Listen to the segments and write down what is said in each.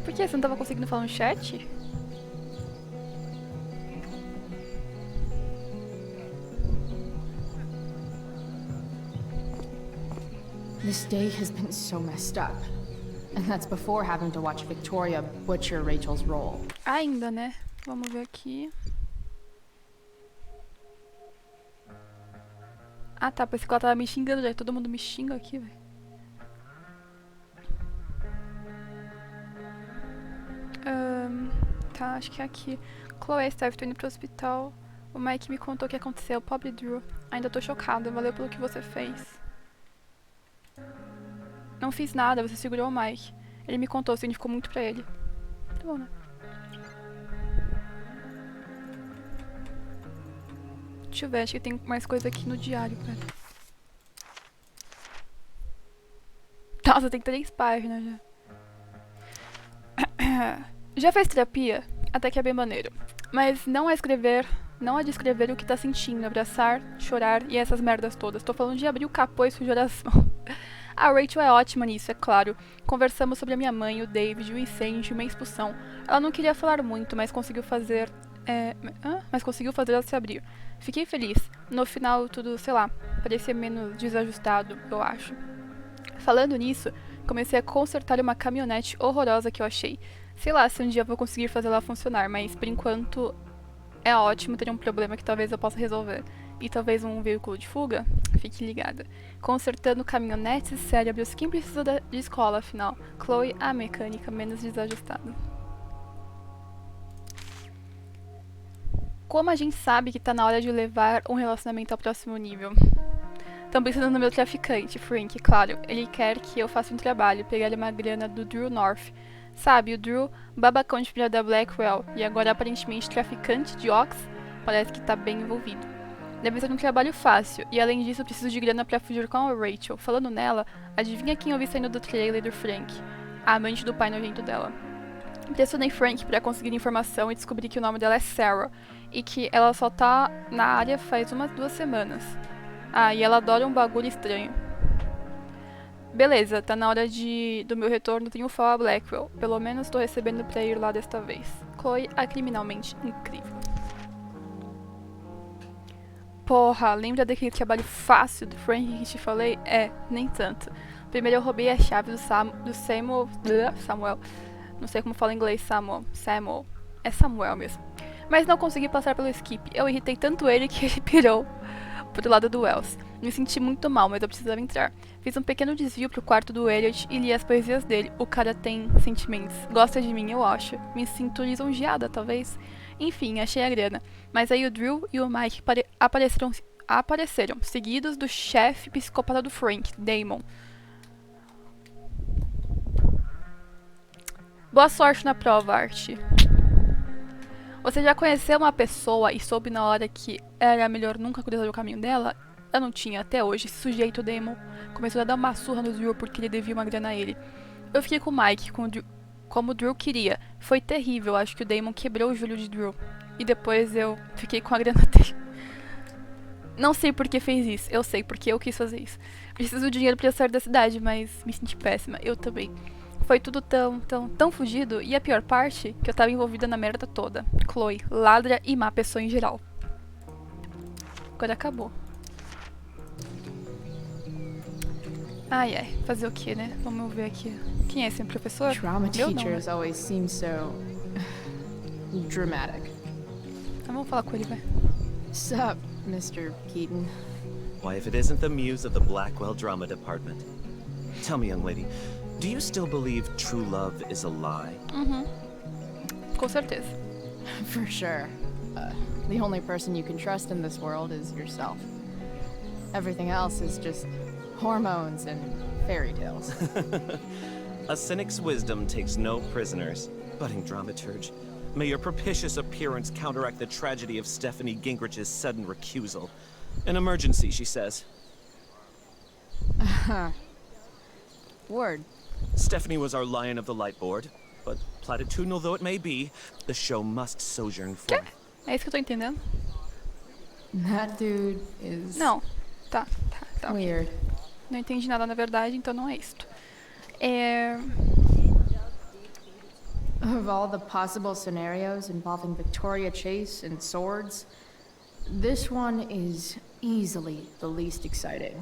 Por que? Você não tava conseguindo falar no chat? This day has been so messed up. And that's before having to watch Victoria butcher Rachel's role. Ainda, né? Vamos ver aqui. Ah, tá. Pensei que ela tava me xingando já. Todo mundo me xinga aqui, velho. Tá, acho que é aqui. Chloe, Steph, tô indo pro hospital. O Mike me contou o que aconteceu. Pobre Drew. Ainda tô chocada. Valeu pelo que você fez. Não fiz nada, você segurou o Mike. Ele me contou, significou muito pra ele. Tá bom, né? Deixa eu ver, acho que tem mais coisa aqui no diário, pera. Nossa, tem 3 páginas já. Já fez terapia? Até que é bem maneiro. Mas não a escrever, não a descrever o que tá sentindo, abraçar, chorar e essas merdas todas. Tô falando de abrir o capô e sujar as mãos. A Rachel é ótima nisso, é claro. Conversamos sobre a minha mãe, o David, o incêndio e uma expulsão. Ela não queria falar muito, mas conseguiu fazer ela se abrir. Fiquei feliz. No final, tudo, sei lá, parecia menos desajustado, eu acho. Falando nisso, comecei a consertar uma caminhonete horrorosa que eu achei. Sei lá se um dia vou conseguir fazer ela funcionar, mas por enquanto é ótimo ter um problema que talvez eu possa resolver. E talvez um veículo de fuga? Fique ligada. Consertando caminhonetes e cérebros, quem precisa de escola, afinal? Chloe, a mecânica menos desajustada. Como a gente sabe que tá na hora de levar um relacionamento ao próximo nível? Estão pensando no meu traficante, Frank, claro. Ele quer que eu faça um trabalho, pegar uma grana do Drew North. Sabe, o Drew, babacão de filha da Blackwell, e agora aparentemente traficante de Ox, parece que tá bem envolvido. Deve ser um trabalho fácil, e além disso preciso de grana pra fugir com a Rachel. Falando nela, adivinha quem eu vi saindo do trailer do Frank? A amante do pai nojento dela. Pressionei Frank pra conseguir informação e descobri que o nome dela é Sarah, e que ela só tá na área faz umas 2 semanas. Ah, e ela adora um bagulho estranho. Beleza, tá na hora do meu retorno triunfal a Blackwell. Pelo menos tô recebendo pra ir lá desta vez. Chloe, a criminalmente incrível. Porra, lembra daquele trabalho fácil do Frank que te falei? É, nem tanto. Primeiro eu roubei a chave do Samuel. Não sei como fala em inglês, Samuel. É Samuel mesmo. Mas não consegui passar pelo skip. Eu irritei tanto ele que ele pirou pro lado do Wells. Me senti muito mal, mas eu precisava entrar. Fiz um pequeno desvio pro quarto do Elliot e li as poesias dele. O cara tem sentimentos. Gosta de mim, eu acho. Me sinto lisonjeada, talvez. Enfim, achei a grana. Mas aí o Drew e o Mike apareceram, seguidos do chefe psicopata do Frank, Damon. Boa sorte na prova, Art. Você já conheceu uma pessoa e soube na hora que era melhor nunca cruzar o caminho dela? Eu não tinha até hoje. Esse sujeito Damon começou a dar uma surra no Drew porque ele devia uma grana a ele. Eu fiquei com o Mike, como o Drew queria. Foi terrível, acho que o Damon quebrou o joelho de Drew. E depois eu fiquei com a grana dele. Não sei por que fez isso, eu sei porque eu quis fazer isso. Preciso de dinheiro pra sair da cidade, mas me senti péssima, eu também. Foi tudo tão fugido, e a pior parte, que eu tava envolvida na merda toda. Chloe, ladra e má pessoa em geral. Agora acabou. Ai, ai, fazer o que, né? Vamos ver aqui. Quem é esse professor? Drama Eu não, teachers né? always seem so dramatic. Então vamos falar com ele, vai. Sup, Mr. Keaton? Why, if it isn't the muse of the Blackwell Drama Department. Tell me, young lady, do you still believe true love is a lie? Com certeza. For sure. The only person you can trust in this world is yourself. Everything else is just hormones and fairy tales. A cynic's wisdom takes no prisoners. Budding dramaturge, may your propitious appearance counteract the tragedy of Stephanie Gingrich's sudden recusal. An emergency, she says. Word. Stephanie was our lion of the light board, but platitudinal though it may be, the show must sojourn Quê? forth. É isso que eu tô entendendo? That dude is Não. Tá. weird. Não entendi nada na verdade, então não é isto. of all the possible scenarios involving Victoria Chase and swords, this one is easily the least exciting.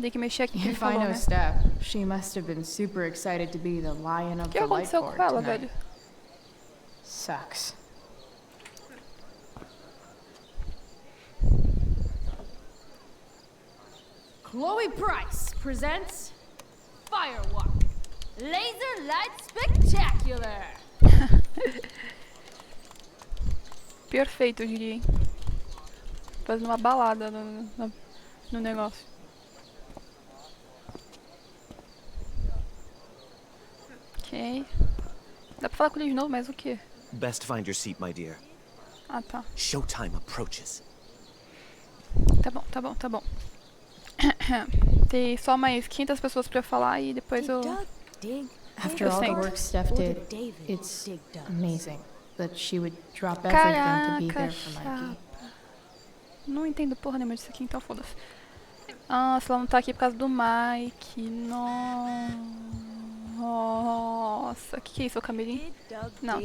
Tem que mexer aqui que ele If I falou, know né? Steph, she must have been super excited to be the lion of O que the light aconteceu board com ela, tonight. velho? Sucks. Chloe Price presents Firewalk. Laser Light Spectacular. Perfeito, eu diria, hein? Fazendo uma balada no negócio. Ok. Dá pra falar com ele de novo, mas o quê? Best find your seat, my dear. Ah, tá. Showtime approaches. Tá bom, tá bom, tá bom. Tem só mais 500 pessoas pra falar e depois eu... After all the Thanks. work Steph did, it's amazing that she would drop everything to be Caraca, there for Mikey. chapa. Não entendo porra nenhuma disso aqui, então foda-se. Ah, se ela não tá aqui por causa do Mike. Nossa, que é isso, o camelim? Não.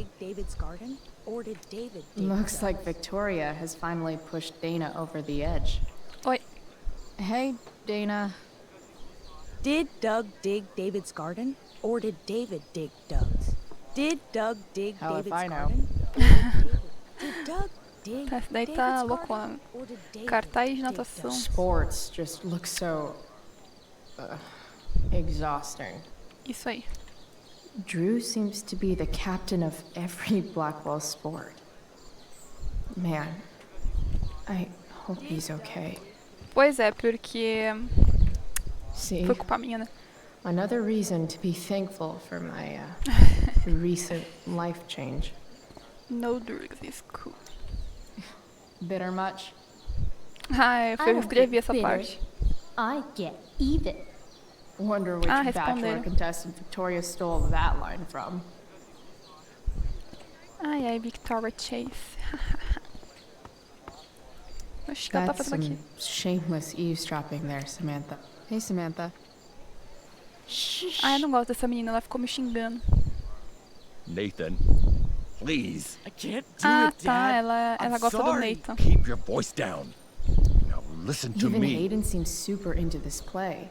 Looks like Victoria has finally pushed Dana over the edge. Oi. Hey, Dana. Did Doug dig David's garden, or did David dig Doug's? Did Doug dig Hell if David's I know. garden? Did Doug dig Essa daí David's tá garden, loucona. or did David Cartaz de dig natação. Doug's? Sports just look so exhausting. Isso aí. Drew seems to be the captain of every Blackwell sport. Man, I hope he's okay. Pois é, porque See, foi culpa minha, né? another reason to be thankful for my recent life change. No drugs is cool. Bitter much? Ah, eu escrevi essa parte. I get even. Wonder which Ah, Bachelor responderam. contestant Victoria stole that line from. Ai, ai, Victoria Chase. Oxi, o que ela tá That's fazendo some aqui? shameless eavesdropping there, Samantha. Hey, Samantha. Ah, eu não gosto dessa menina, ela ficou me xingando. Nathan, please. I can't do Ah, it, tá, Dad. ela I'm gosta do sorry. Nathan. Keep your voice down. Now listen to Even me. Hayden seems super into this play.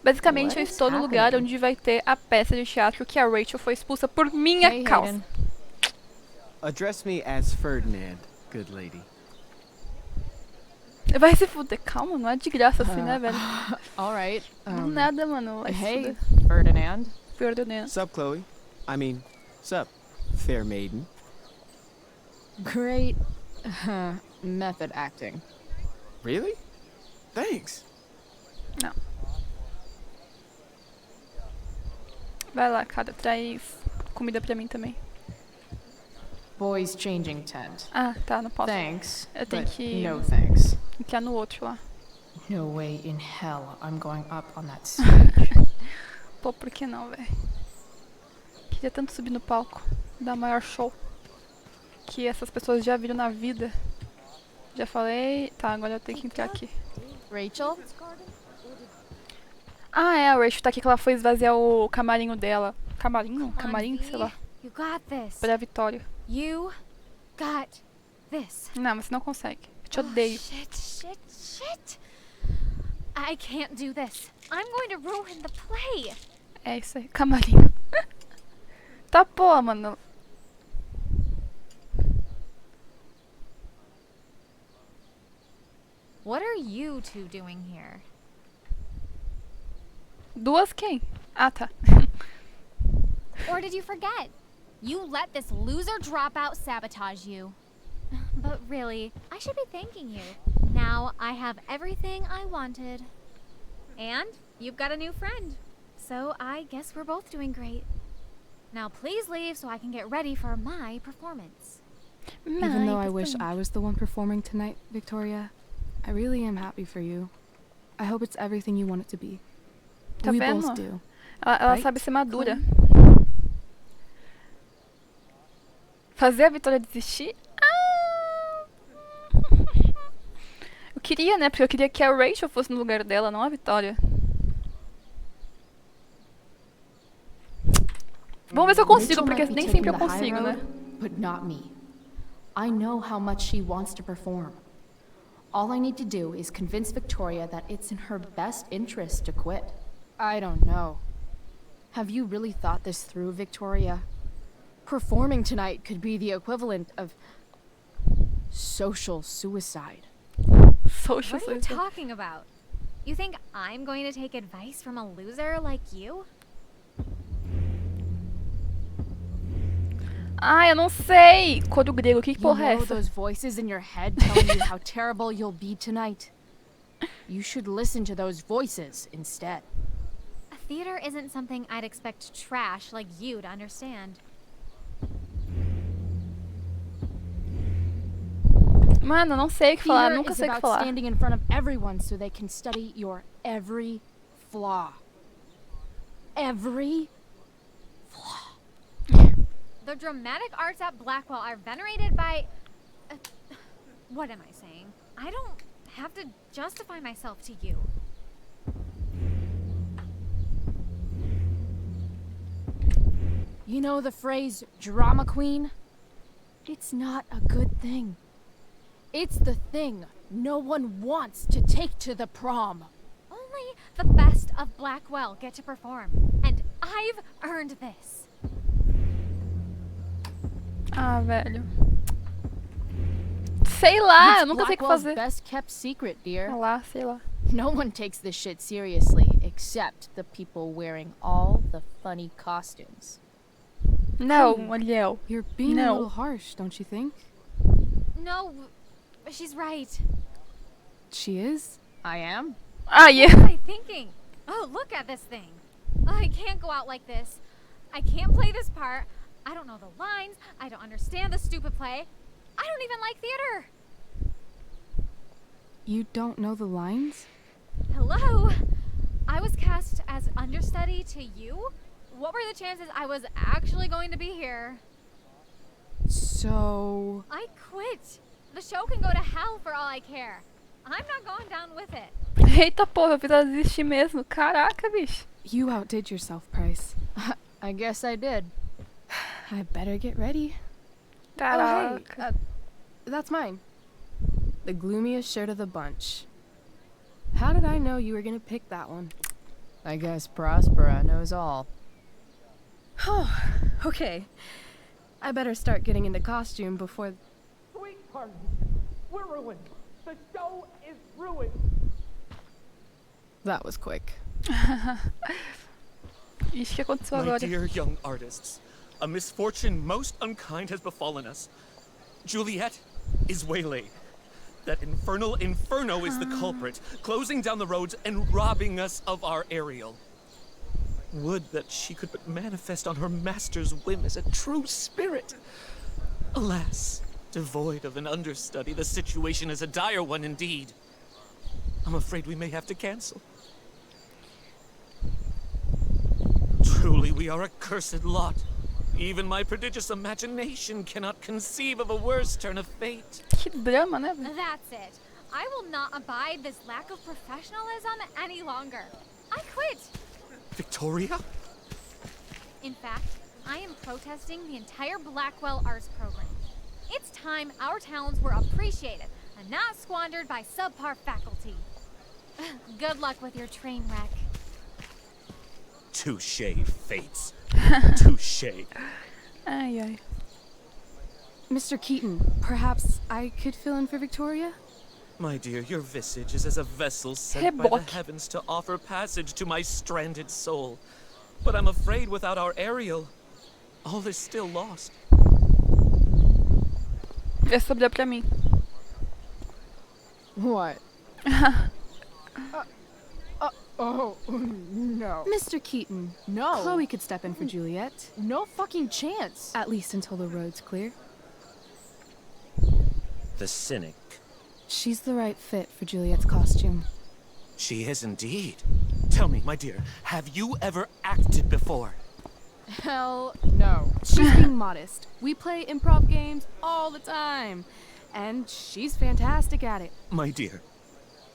Basicamente, What eu is estou no lugar happening? onde vai ter a peça de teatro que a Rachel foi expulsa por minha Hey, causa. Hayden. Address me as Ferdinand, good lady. Vai se fuder, calma, não é de graça assim, né, velho? All right. Do nada, mano. Vai se Hey, fuder. Ferdinand. Ferdinand. Sup, Chloe? I mean, sup, fair maiden. Great method acting. Really? Thanks. Não. Vai lá, cara, traz comida pra mim também. Boys changing tent. Ah, tá, não posso. Thanks, Eu tenho but que no thanks. entrar no outro lá. No way in hell I'm going up on that stage. Pô, por que não, velho? Queria tanto subir no palco, dar o maior show que essas pessoas já viram na vida. Já falei. Tá, agora eu tenho que entrar aqui. Rachel? Ah, é, a Rachel tá aqui que ela foi esvaziar o camarinho dela. Camarinho? Camarim? Sei lá. You got this. Pra Vitória. You got this. Não, mas você não consegue. Eu te odeio. Shit. I can't do this. I'm going to ruin the play. É isso aí, camarinho. Tá, pô, mano. What are you two doing here? Duas quem? Ah, tá. Or did you forget? You let this loser dropout sabotage you. But really, I should be thanking you. Now I have everything I wanted. And you've got a new friend. So I guess we're both doing great. Now please leave so I can get ready for my performance. Even though I Ai, wish I was the one performing tonight, Victoria, I really am happy for you. I hope it's everything you want it to be. Tá We vendo? both do. Ela Right? sabe ser madura. Fazer a Vitória desistir? Ah! Eu queria, né? Porque eu queria que a Rachel fosse no lugar dela, não a Vitória. Vamos ver se eu consigo, Rachel porque might be nem taking sempre eu the high consigo, né? road, but not me. I know how much she wants to perform. All I need to do is convince Victoria that it's in her best interest to quit. I don't know. Have you really thought this through, Victoria? Performing tonight could be the equivalent of social suicide. Social What are you suicide. talking about? You think I'm going to take advice from a loser like you? Ah, eu não sei. Coro grego, que You porra é know essa? those voices in your head telling you how terrible you'll be tonight? You should listen to those voices instead. A theater isn't something I'd expect trash like you to understand. Mano, eu não sei o que falar, Theater nunca is sei o que about falar. standing in front of everyone so they can study your every flaw. Every The dramatic arts at Blackwell are venerated by... what am I saying? I don't have to justify myself to you. You know the phrase drama queen? It's not a good thing. It's the thing no one wants to take to the prom. Only the best of Blackwell get to perform. And I've earned this. Ah, velho. Sei lá, It's eu nunca sei o que Blackwell's fazer. best kept secret, dear. Sei lá, sei lá. No one takes this shit seriously except the people wearing all the funny costumes. Não, Ariel. You're being No. a little harsh, don't you think? No, she's right. She is? I am? Ah, What yeah. was I thinking? Oh, look at this thing. I can't go out like this. I can't play this part. I don't know the lines. I don't understand the stupid play. I don't even like theater. You don't know the lines? Hello? I was cast as understudy to you? What were the chances I was actually going to be here? So... I quit. The show can go to hell for all I care. I'm not going down with it. Eita porra, eu fiz ela desistir mesmo. Caraca, bicho. You outdid yourself, Price. I guess I did. I better get ready. Caraca. Oh, hey, that's mine. The gloomiest shirt of the bunch. How did I know you were gonna pick that one? I guess Prospera knows all. Okay. I better start getting into costume before... Sweetheart, we're ruined. The show is ruined. That was quick. Ixi, o que aconteceu My agora? dear young artists, a misfortune most unkind has befallen us. Juliet is waylaid. That infernal inferno is the culprit, closing down the roads and robbing us of our Ariel. Would that she could but manifest on her master's whim as a true spirit. Alas, devoid of an understudy, the situation is a dire one indeed. I'm afraid we may have to cancel. Truly, we are a cursed lot. Even my prodigious imagination cannot conceive of a worse turn of fate. Que drama, né? velho? That's it. I will not abide this lack of professionalism any longer. I quit. Victoria? In fact, I am protesting the entire Blackwell Arts program. It's time our talents were appreciated and not squandered by subpar faculty. Good luck with your train wreck. Touche, fates. Touche. Ai, ai. Mr. Keaton, perhaps I could fill in for Victoria? My dear, your visage is as a vessel sent by the Reboque. heavens to offer passage to my stranded soul. But I'm afraid without our Ariel, all is still lost. Vê se sobrar pra mim. What? Oh, no. Mr. Keaton, No. Chloe could step in for Juliet. No fucking chance. At least until the road's clear. The cynic. She's the right fit for Juliet's costume. She is indeed. Tell me, my dear, have you ever acted before? Hell no. She's being modest. We play improv games all the time. And she's fantastic at it. My dear,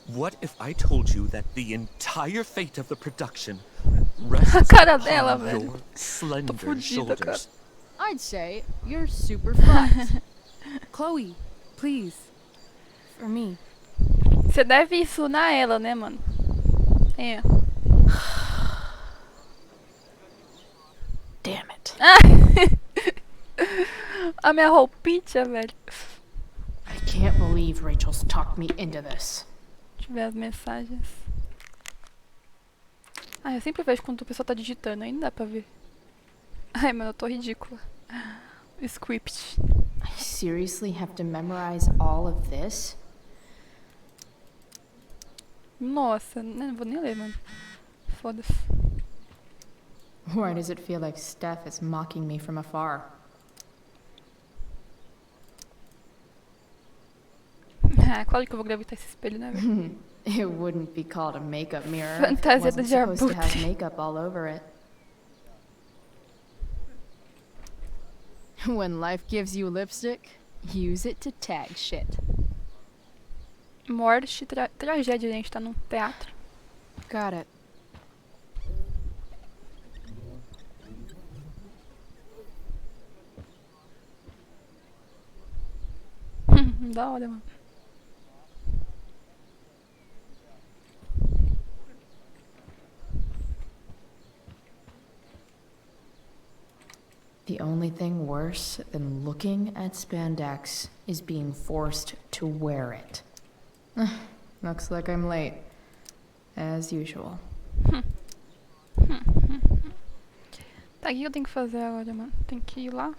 what if I told you that the entire fate of the production rests A cara upon dela, velho. your slender fudida, cara. shoulders. I'd say you're super fucked. Chloe, please. For me. Você deve ensinar ela, né, mano? É. Damn it. A minha roupinha, velho. I can't believe Rachel's talked me into this. Deixa eu ver as mensagens. Eu sempre vejo quando a pessoa tá digitando, aí não dá pra ver. Ai, mano, eu tô ridícula. O script. I seriously have to memorize all of this? Nossa, não vou nem ler, mano. Foda-se. Why does it feel like Steph is mocking me from afar? Claro que eu vou gravitar esse espelho, né, velho? It wouldn't be called a makeup mirror if it Fantasia wasn't do supposed to have Diabuti. makeup all over it. When life gives you lipstick, use it to tag shit. Morte, tragédia, gente, tá num teatro. Got it. Da hora, mano. The only thing worse than looking at spandex is being forced to wear it. Looks like I'm late. As usual. Tá, o que eu tenho que fazer agora, mano? Tem que ir lá.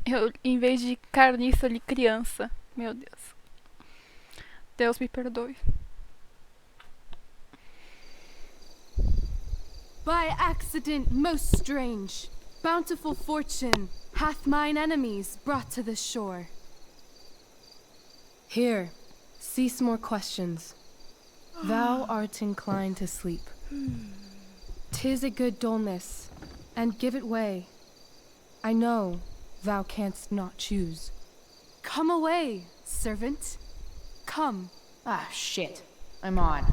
Eu, em vez de carniça, ali, criança. Meu Deus. Deus me perdoe. By accident most strange, bountiful fortune hath mine enemies brought to this shore. Here, cease more questions. Thou art inclined to sleep. 'Tis a good dullness, and give it way. I know thou canst not choose. Come away, servant. Come. Ah, shit. I'm on.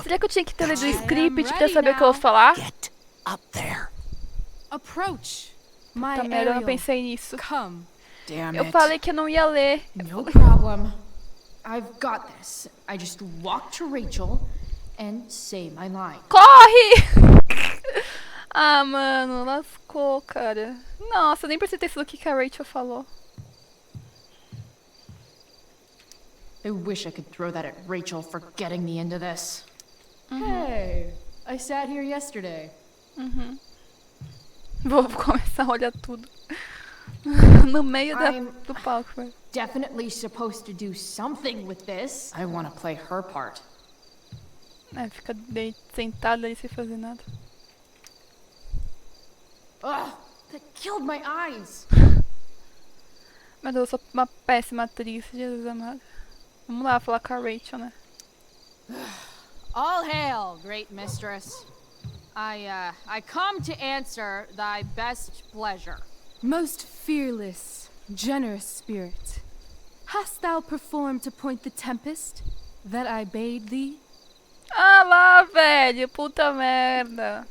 Será que eu tinha que ter lido o script pra saber o que eu vou falar? Get up there. Approach, my Tá merda, eu não Ariel. pensei nisso. Come. Damn Eu it. falei que eu não ia ler. No problem. I've got this. I just walk to Rachel and say my line. Corre! Ah, mano, lascou, cara. Nossa, eu nem prestei atenção no que a Rachel falou. I wish I could throw that at Rachel for getting me into this. Hey, I sat here yesterday. Vou começar a olhar tudo. No meio do palco, velho. Definitely supposed to do something with this. I want to play her part. Fica sentada ali sem fazer nada. Ugh, that killed my eyes. Meu Deus, eu sou uma péssima atriz, Jesus amado. Vamos lá falar com a Rachel, né? All hail, great mistress. I come to answer thy best pleasure. Most fearless, generous spirit, hast thou performed to point the tempest that I bade thee? Ah lá, velho, puta merda.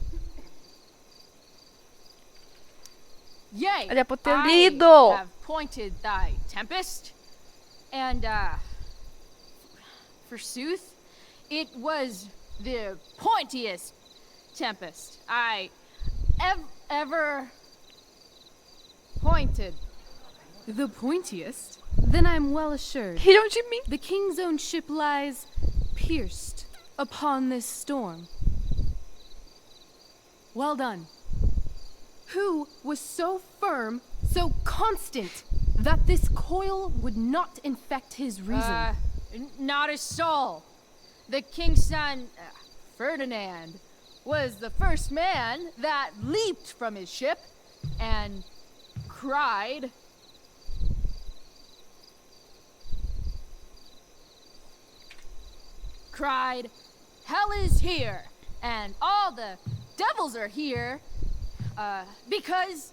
Yea, Era pra eu ter I lido. have pointed thy tempest, and forsooth, it was the pointiest tempest I ever pointed. The pointiest? Then I'm well assured. Riram de mim. The king's own ship lies pierced upon this storm. Well done. Who was so firm, so constant, that this coil would not infect his reason? Not a soul. The king's son, Ferdinand, was the first man that leaped from his ship and cried. Hell is here, and all the devils are here, because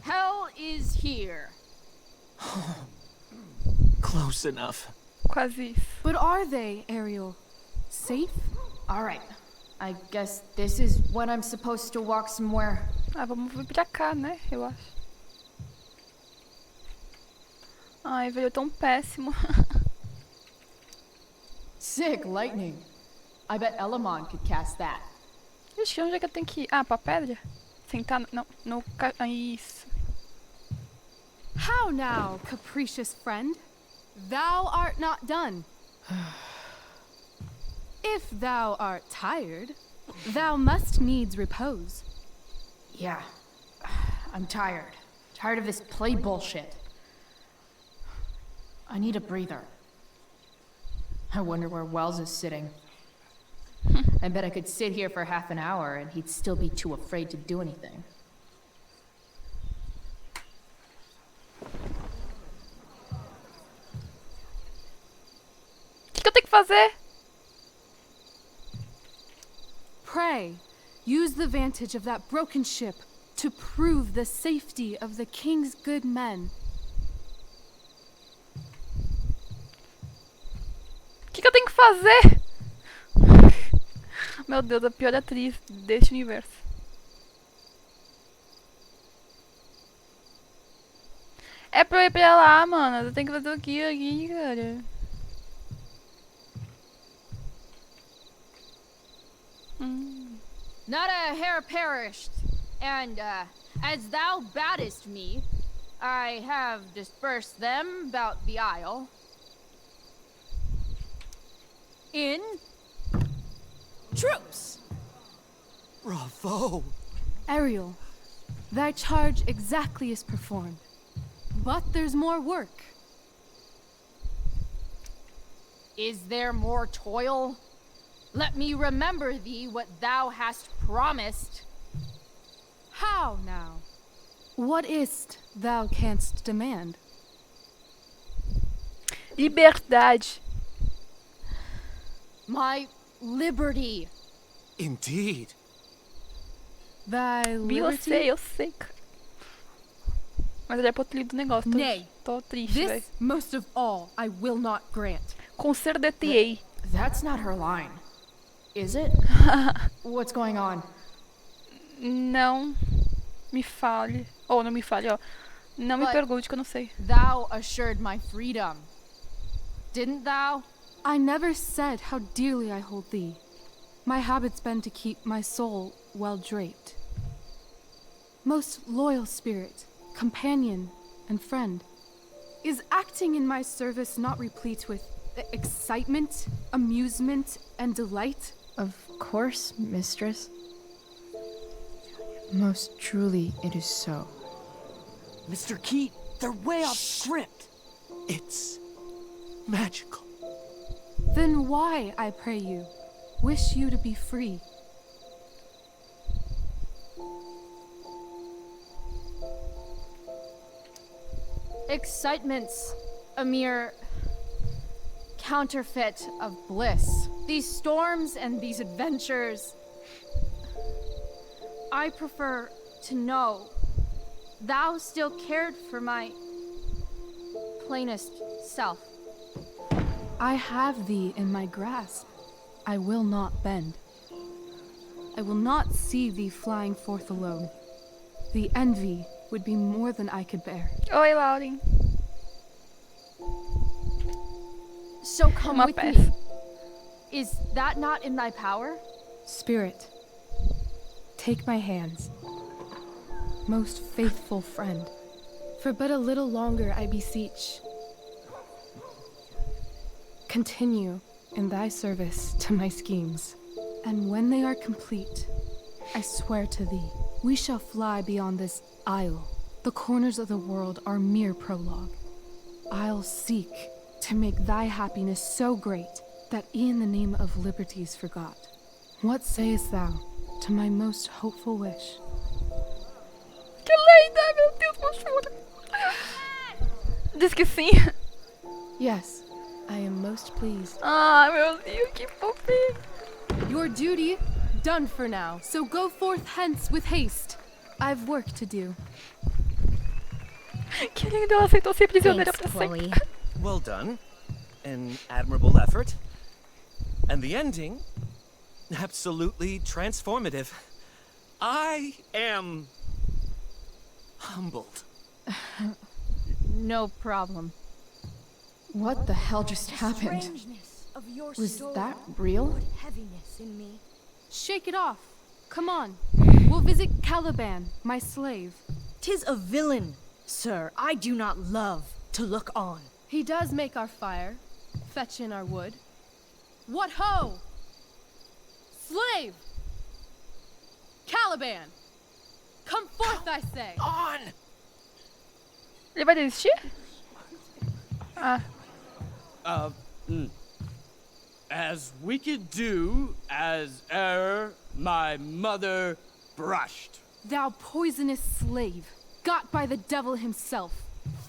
hell is here. Close enough. Quase isso. But are they, Ariel? Safe? Alright. I guess this is when I'm supposed to walk somewhere. Ah, vamos vir pra cá, né? Eu acho. Ai, veio tão péssimo. Sick lightning. I bet Elamon could cast that. Ixi, onde é que eu tenho que ir? Ah, pra pedra? Sentar no... Isso. How now, capricious friend? Thou art not done. If thou art tired, thou must needs repose. Yeah. I'm tired. Tired of this play bullshit. I need a breather. I wonder where Wells is sitting. I bet I could sit here for half an hour and he'd still be too afraid to do anything. O que eu tenho que fazer? Pray, use the vantage of that broken ship to prove the safety of the king's good men. O que eu tenho que fazer? Meu Deus, a pior atriz deste universo. É pra eu ir pra lá, mano. Eu tenho que fazer o que aqui, cara? Not a hair perished, and as thou baddest me, I have dispersed them about the isle. In troops. Bravo! Ariel, thy charge exactly is performed. But there's more work. Is there more toil? Let me remember thee what thou hast promised. How now? What is't thou canst demand? Liberdade. My liberty. Indeed. Thy liberty? Eu sei, cara. Mas ele é pro lido do negócio. Tô triste, velho. This, most of all, I will not grant. Consertei. That's not her line. Is it? What's going on? Não me fale. Ou não me fale, ó. Não me pergunte que eu não sei. Thou assured my freedom. Didn't thou? I never said how dearly I hold thee. My habit's been to keep my soul well draped. Most loyal spirit, companion, and friend, is acting in my service not replete with excitement, amusement, and delight? Of course, mistress. Most truly, it is so. Mr. Keat, they're way off script. It's magical. Then why, I pray you, wish you to be free? Excitement's a mere counterfeit of bliss. These storms and these adventures, I prefer to know thou still cared for my plainest self. I have thee in my grasp. I will not bend. I will not see thee flying forth alone. The envy would be more than I could bear. Oi, Lauren. So come Uma with peça. me. Is that not in thy power? Spirit, take my hands. Most faithful friend, for but a little longer I beseech. Continue in thy service to my schemes, and when they are complete, I swear to thee, we shall fly beyond this isle. The corners of the world are mere prologue. I'll seek to make thy happiness so great that e'en the name of liberty's forgot. What sayest thou to my most hopeful wish? Que linda, meu Deus, vou chorar. Diz que sim. Yes, I am most pleased. Ah, meu Deus, que fofinho. Your duty done for now, so go forth hence with haste. I've work to do. Que lindo, ela aceitou ser prisioneira Thanks, pra sempre. Chloe. Well done. an admirable effort. And the ending, absolutely transformative. I am humbled. No problem. What the hell just happened? Strangeness of your Was story that real? put heaviness in me. Shake it off. Come on. We'll visit Caliban, my slave. 'Tis a villain, sir, I do not love to look on. He does make our fire, fetch in our wood. What ho! Slave! Caliban! Come forth, I say! On! Ele vai desistir? Ah, As we could do as my mother brushed. Thou poisonous slave, got by the devil himself,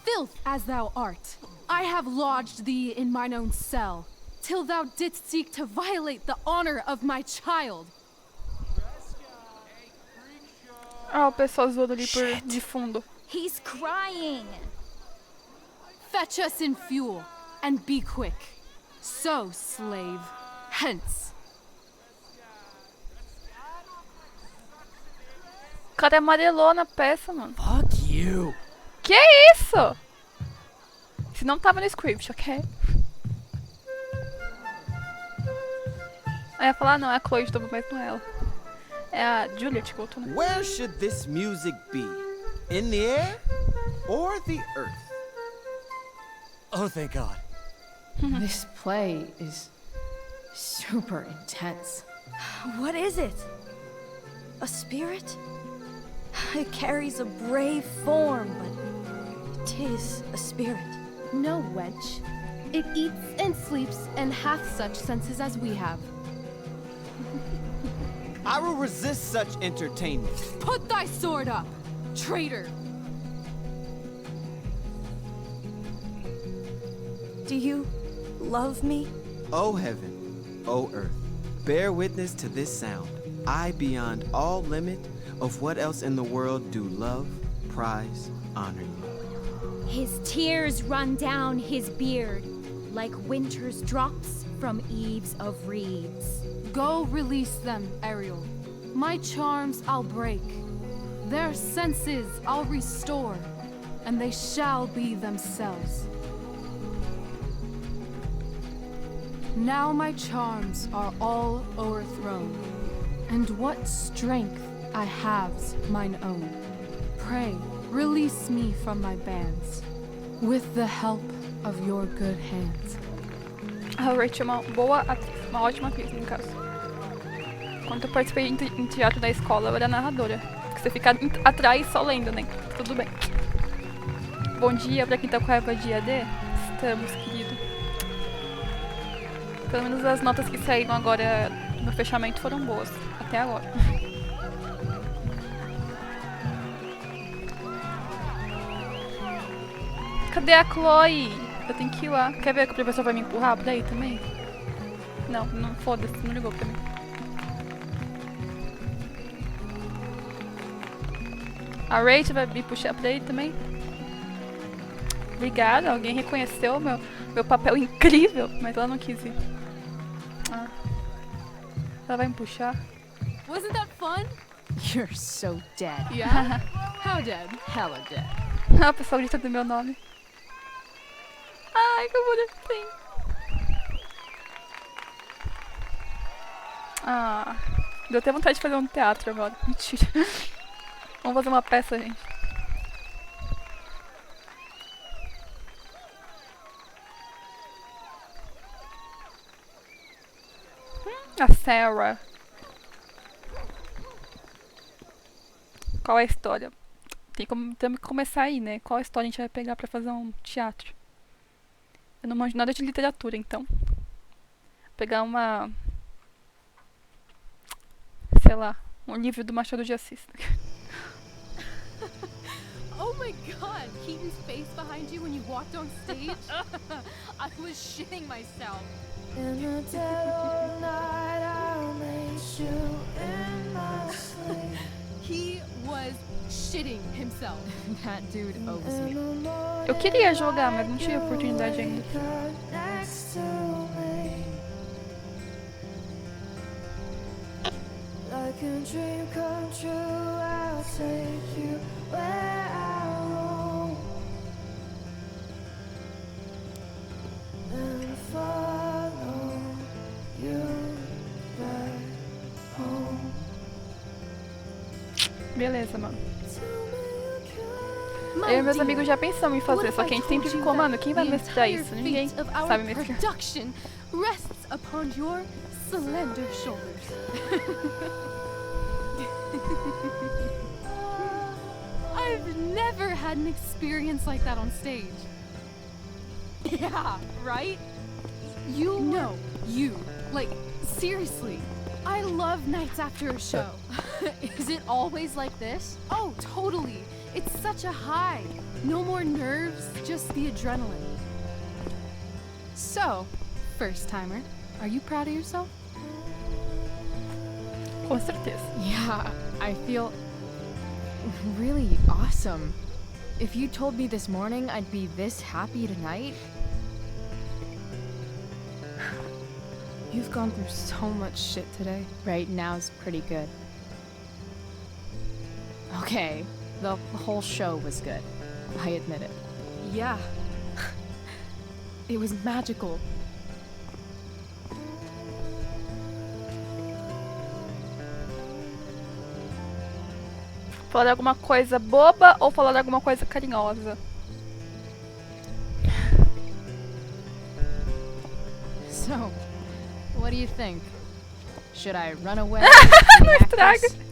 filth as thou art, I have lodged thee in mine own cell, till thou didst seek to violate the honor of my child. o pessoal zoando ali por de fundo. He's crying. Fetch us in fuel, and be quick. So, slave, hence. O cara amarelou na peça, mano. Fuck you. Que isso? Se não tava no script, ok? Eu ia falar, não, é a Chloe de novo, mas não é ela. É a Juliet que voltou, né? Where should this music be? In the air or the earth? Oh, thank God. This play is super intense. What is it? A spirit? It carries a brave form, but 'tis a spirit. No, wench. It eats and sleeps and hath such senses as we have. I will resist such entertainment. Put thy sword up, traitor! Do you love me? O heaven, O earth, bear witness to this sound. I, beyond all limit of what else in the world do love, prize, honor you. His tears run down his beard like winter's drops from eaves of reeds. Go release them, Ariel. My charms I'll break. Their senses I'll restore, and they shall be themselves. Now my charms are all o'erthrown, and what strength I have's mine own. Pray, release me from my bands, with the help of your good hands. A Rachel é uma boa atriz, uma ótima atriz, no caso. Quando eu participei em teatro da escola, eu era narradora. Porque você fica atrás só lendo, né? Tudo bem. Bom dia pra quem tá com raiva de AD. Estamos, querido. Pelo menos as notas que saíram agora no fechamento foram boas. Até agora. Cadê a Chloe? Eu tenho que ir lá. Quer ver que o professor vai me empurrar por aí também? Não, não, foda-se, não ligou pra mim. A Rachel vai me puxar pra aí também. Obrigada, alguém reconheceu meu papel incrível, mas ela não quis ir. Ah. Ela vai me puxar. Wasn't that fun? You're so dead. Yeah? How dead? Hella dead. Ah, o pessoal grita do meu nome. Ai, que bonitinho. Ah, deu até vontade de fazer um teatro agora. Mentira. Vamos fazer uma peça, gente. A Sarah. Qual é a história? Temos que começar aí, né? Qual a história a gente vai pegar pra fazer um teatro? Eu não manjo nada de literatura, então. Vou pegar uma... sei lá, um livro do Machado de Assis. Oh my god, Keaton's face behind you when you walked on stage? I was shitting myself. In the dead of night, I'll lace you in my sleep. He was shitting himself. That dude owes me. Eu queria jogar, mas não tive oportunidade ainda. next to me. Like a dream come true, I'll take you where I roam. Then follow you back home. Beleza, mano. Eu e meus amigos já pensamos em fazer, só que a gente sempre ficou, mano, quem vai mestrar isso? Ninguém sabe mestrar. Production rests upon your slender shoulders. I've never had an experience like that on stage. Yeah, right? You? No, you. Like, seriously. I love nights after a show. Is it always like this? Oh, totally. It's such a high. No more nerves, just the adrenaline. So, first timer, are you proud of yourself? Com certeza. Yeah, I feel really awesome. If you told me this morning I'd be this happy tonight. You've gone through so much shit today. Right now's pretty good. Okay, the whole show was good. I admit it. Yeah. It was magical. Falar alguma coisa boba ou falar alguma coisa carinhosa? So, what do you think? Should I run away? Não estraga.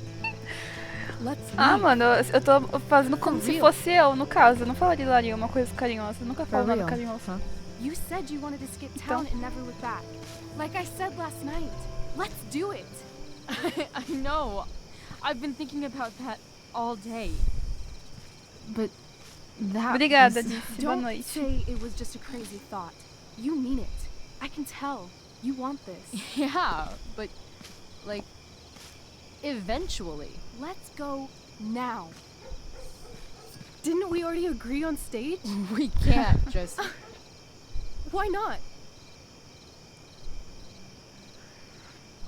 Ah, mano, eu tô fazendo como se fosse eu, no caso. Eu não falaria uma coisa carinhosa. Eu nunca falo nada carinhoso. You said you wanted to skip town and never look back. Like I said last night. Let's do it. I know. I've been thinking about that all day. But that Obrigada, was... disse. Boa Don't noite. say it was just a crazy thought. You mean it. I can tell. You want this. Yeah, but like eventually. Let's go now. Didn't we already agree on stage? We can't just... Why not?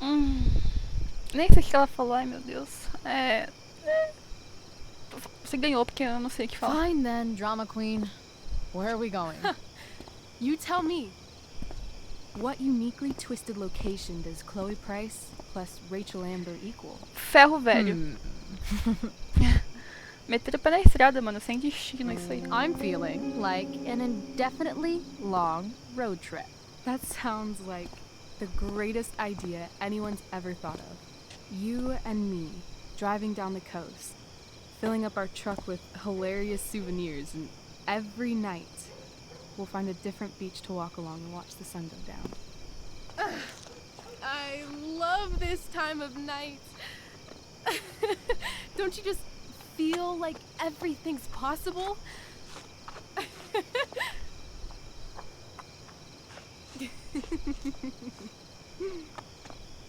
Nem sei o que ela falou, ai meu Deus. Você ganhou porque eu não sei o que falar. Fine then, drama queen. Where are we going? You tell me. What uniquely twisted location does Chloe Price plus Rachel Amber equal? Ferro velho. Meter o pé na estrada, mano, sem destino, isso aí. I'm feeling like an indefinitely long road trip. That sounds like the greatest idea anyone's ever thought of. You and me, driving down the coast, filling up our truck with hilarious souvenirs, and every night we'll find a different beach to walk along and watch the sun go down. I love this time of night. Don't you just feel like everything's possible?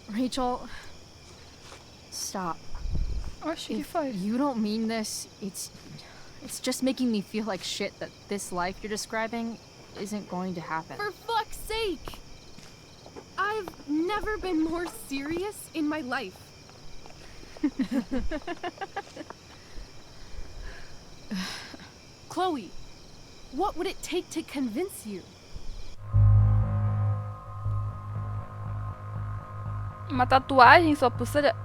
Rachel, stop. Oxe, que If foi? you don't mean this, it's just making me feel like shit that this life you're describing isn't going to happen. For fuck's sake! I've never been more serious in my life. Chloe, what would it take to convince you? Uma tatuagem em sua pulseira?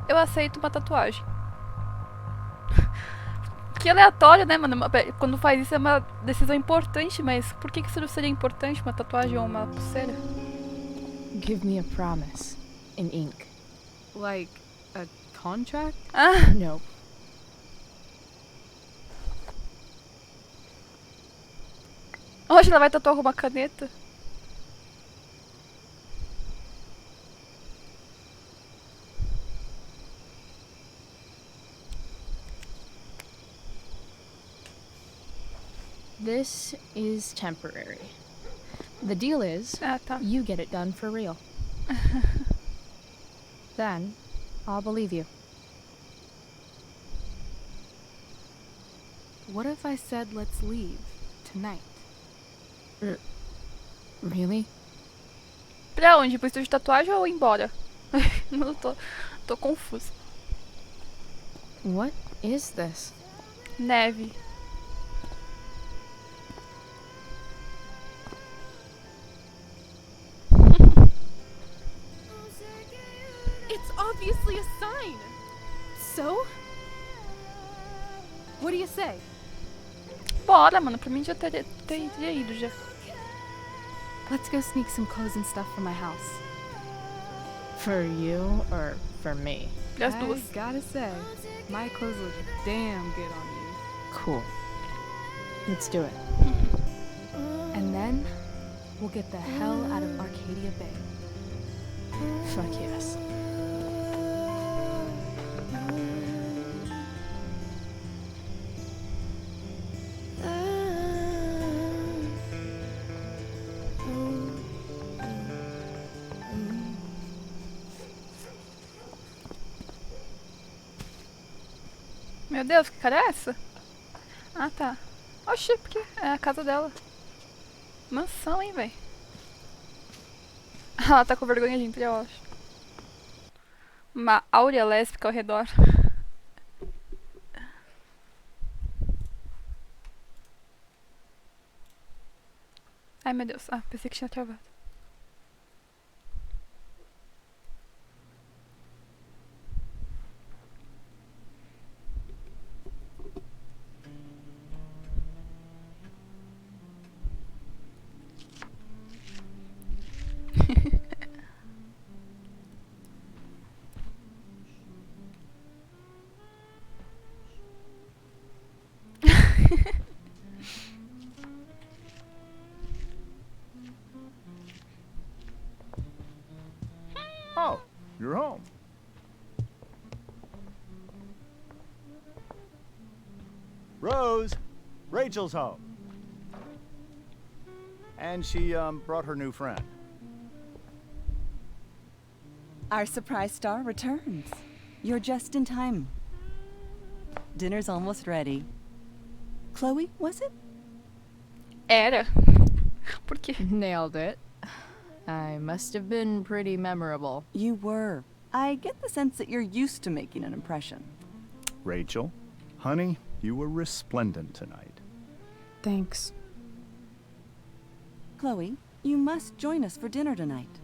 Eu aceito uma tatuagem. Que aleatório, né, mano? Quando faz isso é uma decisão importante, mas por que isso seria importante, uma tatuagem ou uma pulseira? Give me a promise. In ink. Like a contract? Ah, Nope. hoje ela vai tatuar com uma caneta? This is temporary. The deal is, Ah, tá. you get it done for real. Then, I'll believe you. What if I said let's leave tonight? Really? Pra onde? Pro estúdio de tatuagem ou embora? Não tô confusa. What is this? Neve. It's obviously a sign. So? What do you say? Bora, mano. Pra mim já teria ido já. Let's go sneak some clothes and stuff from my house. For you or for me? Pras duas. I gotta say, my clothes look damn good on you. Cool. Let's do it. And then we'll get the hell out of Arcadia Bay. Fuck yes. Meu Deus, que cara é essa? Ah, tá. Oxi, porque é a casa dela. Mansão, hein, véi. Ela tá com vergonha de entrar, eu acho. Uma áurea lésbica ao redor. Ai, meu Deus. Ah, pensei que tinha travado. Oh, you're home. Rose, Rachel's home. And she brought her new friend. Our surprise star returns. You're just in time. Dinner's almost ready. Chloe, was it? Era. Por quê? Nailed it. I must have been pretty memorable. You were. I get the sense that you're used to making an impression. Rachel, honey, you were resplendent tonight. Thanks. Chloe, you must join us for dinner tonight.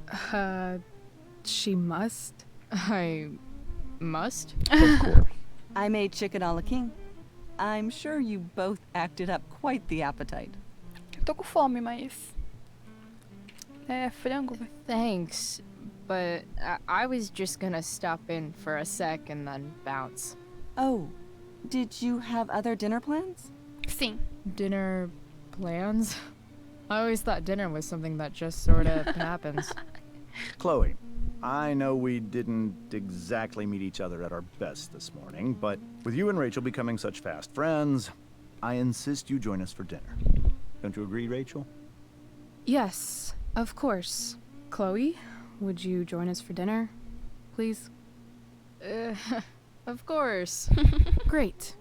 She must? I must? Of course. I made chicken a la king. I'm sure you both acted up quite the appetite. Eu tô com fome, mas... É frango, velho. Thanks, but I was just gonna stop in for a sec and then bounce. Oh, did you have other dinner plans? Sim. Dinner plans? I always thought dinner was something that just sort of happens. Chloe, I know we didn't exactly meet each other at our best this morning, but with you and Rachel becoming such fast friends, I insist you join us for dinner. Don't you agree, Rachel? Yes, of course. Chloe, would you join us for dinner, please? Of course. Great.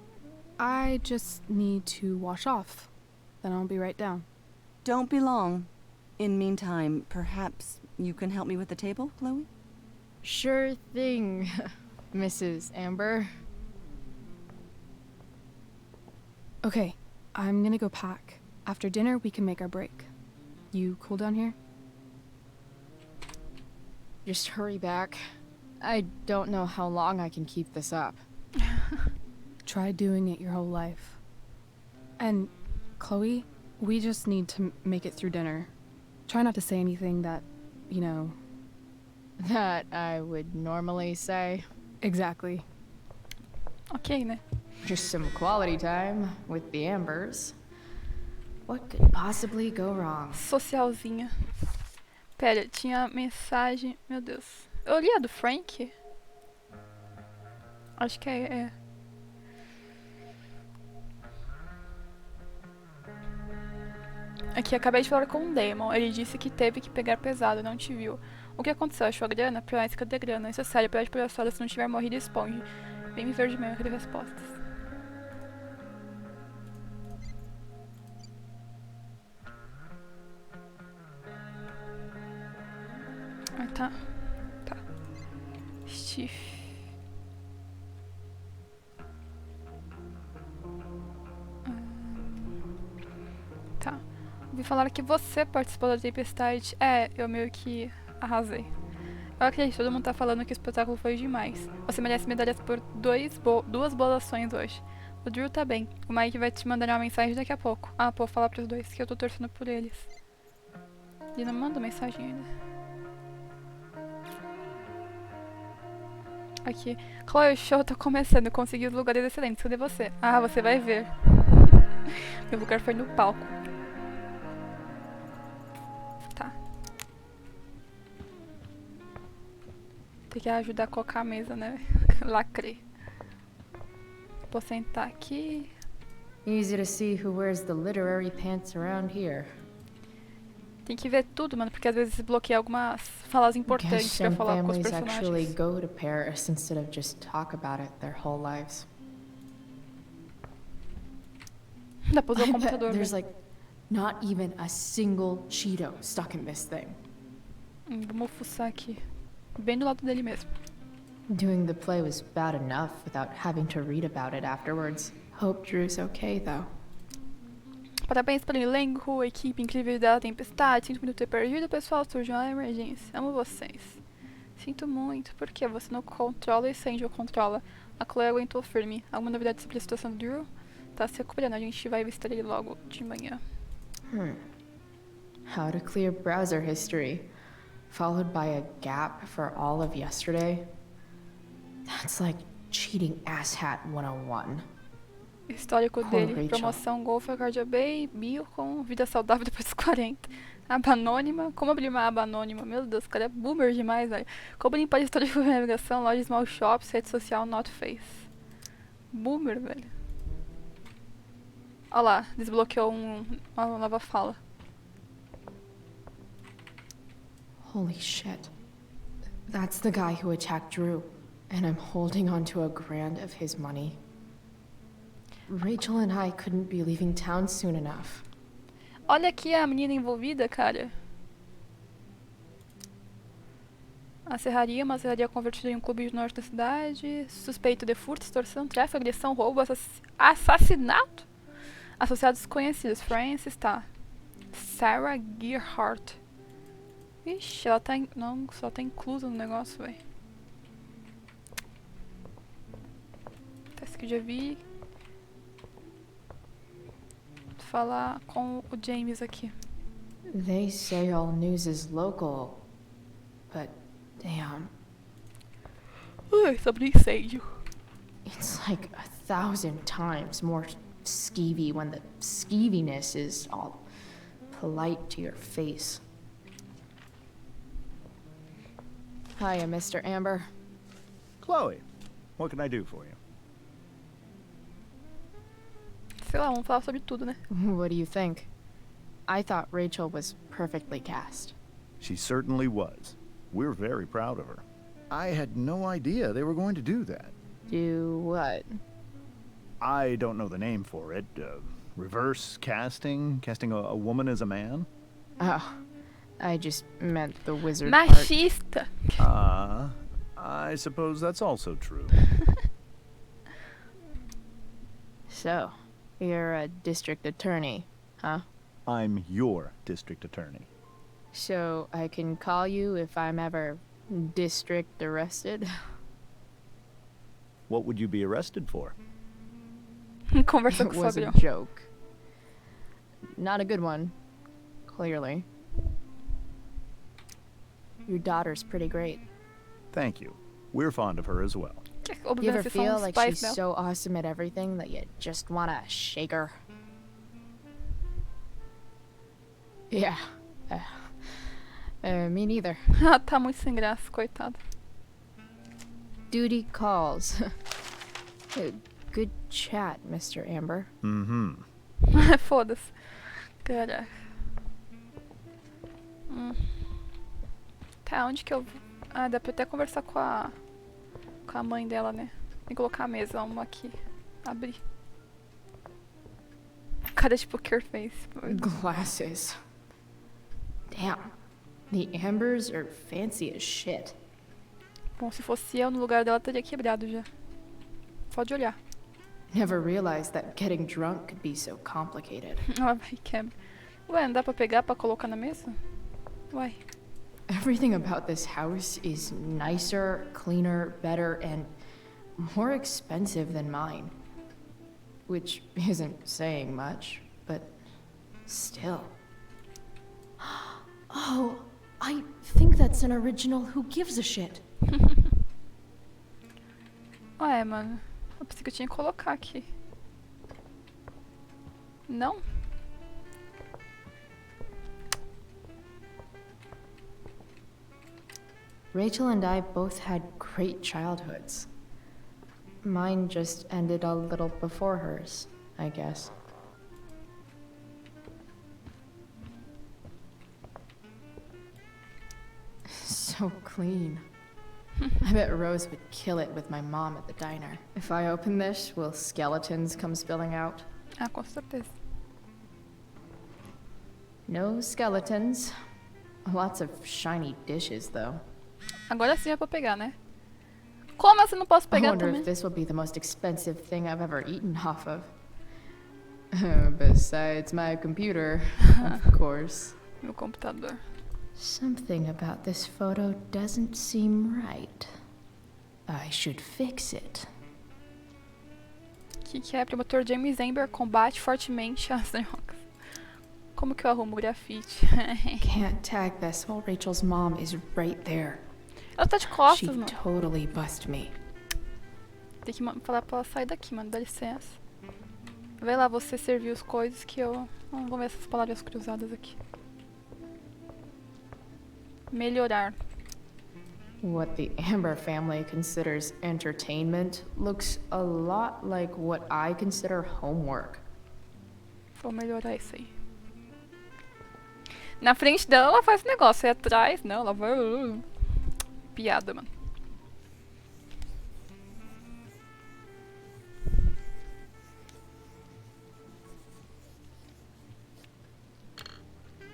I just need to wash off. Then I'll be right down. Don't be long. In meantime, perhaps you can help me with the table, Chloe? Sure thing, Mrs. Amber. Okay, I'm gonna go pack. After dinner, we can make our break. You cool down here? Just hurry back. I don't know how long I can keep this up. Try doing it your whole life. And, Chloe, we just need to make it through dinner. Try not to say anything that, you know... That I would normally say. Exactly. Ok, né? Just some quality time with the Ambers. What could possibly go wrong? Socialzinha. Pera, tinha mensagem... Meu Deus. Eu li a do Frank? Acho que é... Aqui, acabei de falar com o Damon. Ele disse que teve que pegar pesado, não te viu. O que aconteceu? Achou a grana? Price, cadê a grana? Isso é sério, pede pra sua se não tiver morrido, esponge. Vem me ver de manhã, cadê respostas? Ah, tá. Tá. Steve. Tá. Ouvi falar que você participou da tempestade. É, eu meio que arrasei. Eu acredito, todo mundo tá falando que o espetáculo foi demais. Você merece medalhas por duas boas ações hoje. O Drew tá bem. O Mike vai te mandar uma mensagem daqui a pouco. Ah, pô, falar pros dois que eu tô torcendo por eles. Ele não manda mensagem ainda. Aqui. Chloe, o show tá começando. Consegui os lugares excelentes. Cadê você? Ah, você vai ver. Meu lugar foi no palco. Tá. Tem que ajudar a colocar a mesa, né? Lacrei. Vou sentar aqui. Easy to see who wears the literary pants around here. Tem que ver tudo, mano, porque às vezes bloqueia algumas falas importantes pra falar com os Families actually personagens. go to Paris instead of just talk about it their whole lives. Dá pra usar o I bet computador, there's né? like not even a single Cheeto stuck in this thing. Vamos fuçar aqui. Bem do lado dele mesmo. Doing the play was bad enough without having to read about it afterwards. Hope Drew's okay though. Parabéns pelo elenco, equipe incrível da tempestade. Sinto muito ter perdido, pessoal. Surgiu uma emergência. Amo vocês. Sinto muito. Por quê? Você não controla e Sandy o controla. A Chloe aguentou firme. Alguma novidade sobre a situação do Drew? Tá se recuperando. A gente vai visitar ele logo de manhã. How to clear browser history, followed by a gap for all of yesterday. That's like cheating asshat 101. Histórico dele. Rachel. Promoção Golf Arcadia Bay. Bio com vida saudável depois dos 40. Aba anônima. Como abrir uma aba anônima? Meu Deus, o cara é boomer demais, velho. Como limpar histórico de navegação, loja small shops, rede social, not face. Boomer, velho. Olha lá, desbloqueou uma nova fala. Holy shit. That's the guy who attacked Drew, and I'm holding onto a grand of his money. Rachel and I couldn't be leaving town soon enough. Olha aqui a menina envolvida, cara. A serraria, uma serraria convertida em um clube de norte da cidade. Suspeito de furto, extorsão, tráfico, agressão, roubo, assassinato. Associados desconhecidos. Francis, tá. Sarah Gearhart. Ixi, ela tá não, só tá inclusa no negócio, velho. Tá, esse aqui eu já vi. Vou falar com o James aqui. They say all news is local, but damn. Ai, sobre incêndio. It's like 1,000 times more skeevy when the skeeviness is all polite to your face. Hiya, Mr. Amber. Chloe, what can I do for you? Sei lá, vamos falar sobre tudo, né? What do you think? I thought Rachel was perfectly cast. She certainly was. We're very proud of her. I had no idea they were going to do that. Do what? I don't know the name for it. Reverse casting? Casting a woman as a man? Oh, I just meant the wizard Machista! I suppose that's also true. So, you're a district attorney, huh? I'm your district attorney. So, I can call you if I'm ever district arrested? What would you be arrested for? Conversa It com o was a sogro. joke. Not a good one, clearly. Your daughter's pretty great. Thank you. We're fond of her as well. You ever Obviamente feel são like pais she's dela. so awesome at everything that you just wanna shake her? Yeah. Me neither. Ah, tá muito sem graça, coitado. Duty calls. Good chat, Mr. Amber. Mm-hmm. Foda-se. Caraca. Tá, onde que eu... Ah, dá pra até conversar com a mãe dela, né? Tem que colocar a mesa, uma aqui. Abrir. Cara de poker face. Glasses. Damn. The ambers are fancy as shit. Bom, se fosse eu no lugar dela, teria quebrado já. Só de olhar. Never realized that getting drunk could be so complicated. Ela vai e quebra. Ué, não dá pra pegar pra colocar na mesa? Uai. Everything about this house is nicer, cleaner, better, and more expensive than mine. Which isn't saying much, but still. Oh, I think that's an original Who Gives a Shit. Ué, mano. Eu pensei que eu tinha que colocar aqui. Não? Rachel and I both had great childhoods. Mine just ended a little before hers, I guess. So clean. I bet Rose would kill it with my mom at the diner. If I open this, will skeletons come spilling out? Ah, com certeza. No skeletons. Lots of shiny dishes, though. Agora sim é pra pegar, né? Como assim não posso I pegar wonder também? if this will be the most expensive thing I've ever eaten off of. Besides my computer, of course. Meu computador. Something about this photo doesn't seem right. I should fix it. O que é? Promotor James Amber combate fortemente as drogas. Como que eu arrumo o grafite? Can't tag this while Rachel's mom is right there. Ela tá de costas, She'd mano. totally bust me. Tem que falar pra ela sair daqui, mano. Dá licença. Vai lá você servir as coisas que eu... Não vou ver essas palavras cruzadas aqui. Melhorar. What the Amber family considers entertainment looks a lot like what I consider homework. Vou melhorar isso aí. Na frente dela ela faz esse negócio. Aí atrás, não, ela vai... Piada, mano.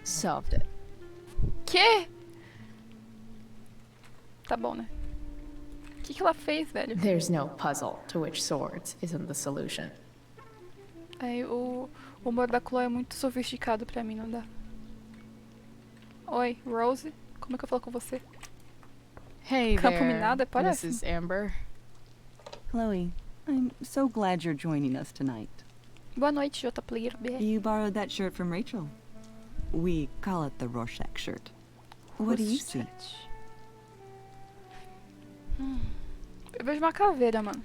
Solved it. Que? Tá bom, né? O que ela fez, velho? There's no puzzle to which swords isn't the solution. Aí o humor da Chloe é muito sofisticado pra mim, não dá. Oi, Rose. Como é que eu falo com você? Hey Campo there, Minado é parece. Mrs. Amber. Chloe, I'm so glad you're joining us tonight. Boa noite, J Player B. You borrowed that shirt from Rachel. We call it the Rorschach shirt. What do you see? Eu vejo uma caveira, mano.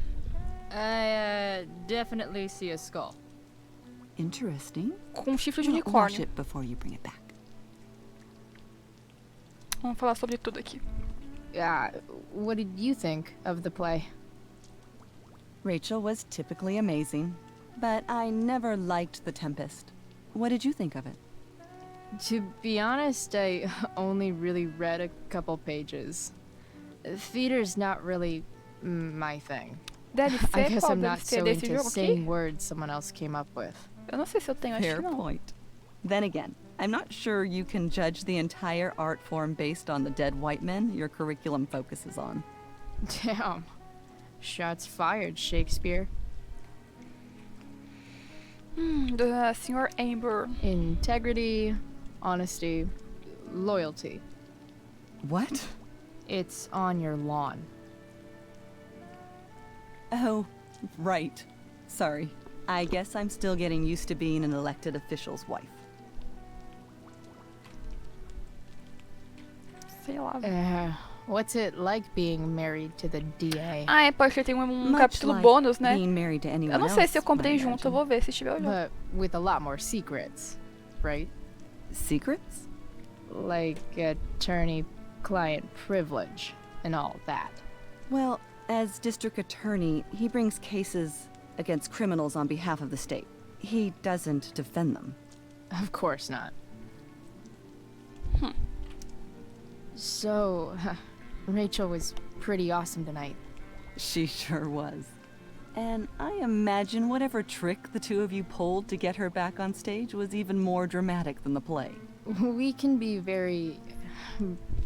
I definitely see a skull. Interesting. Com chifre de Wash unicórnio. it before you bring it back. Vamos falar sobre tudo aqui. What did you think of the play? Rachel was typically amazing, but I never liked The Tempest. What did you think of it? To be honest, I only really read a couple pages. Theater's not really my thing. Deve ser, I guess qual I'm deve not ser so desse into jogo saying aqui? words someone else came up with. Eu não sei se eu tenho, acho Fair que não. point. Then again, I'm not sure you can judge the entire art form based on the dead white men your curriculum focuses on. Damn. Shots fired, Shakespeare. Sr. Amber. Integrity, honesty, loyalty. What? It's on your lawn. Oh, right. Sorry. I guess I'm still getting used to being an elected official's wife. Sei lá. What's it like being married to the DA? Ah, é, pode ser tem Much capítulo like bônus, né? being married to anyone Eu não sei else, se eu comprei I junto, eu imagine. vou ver se estiver olhando. But with a lot more secrets, right? Secrets? Like attorney-client privilege and all that. Well, as district attorney, he brings cases against criminals on behalf of the state. He doesn't defend them. Of course not. So, Rachel was pretty awesome tonight. She sure was. And I imagine whatever trick the two of you pulled to get her back on stage was even more dramatic than the play. We can be very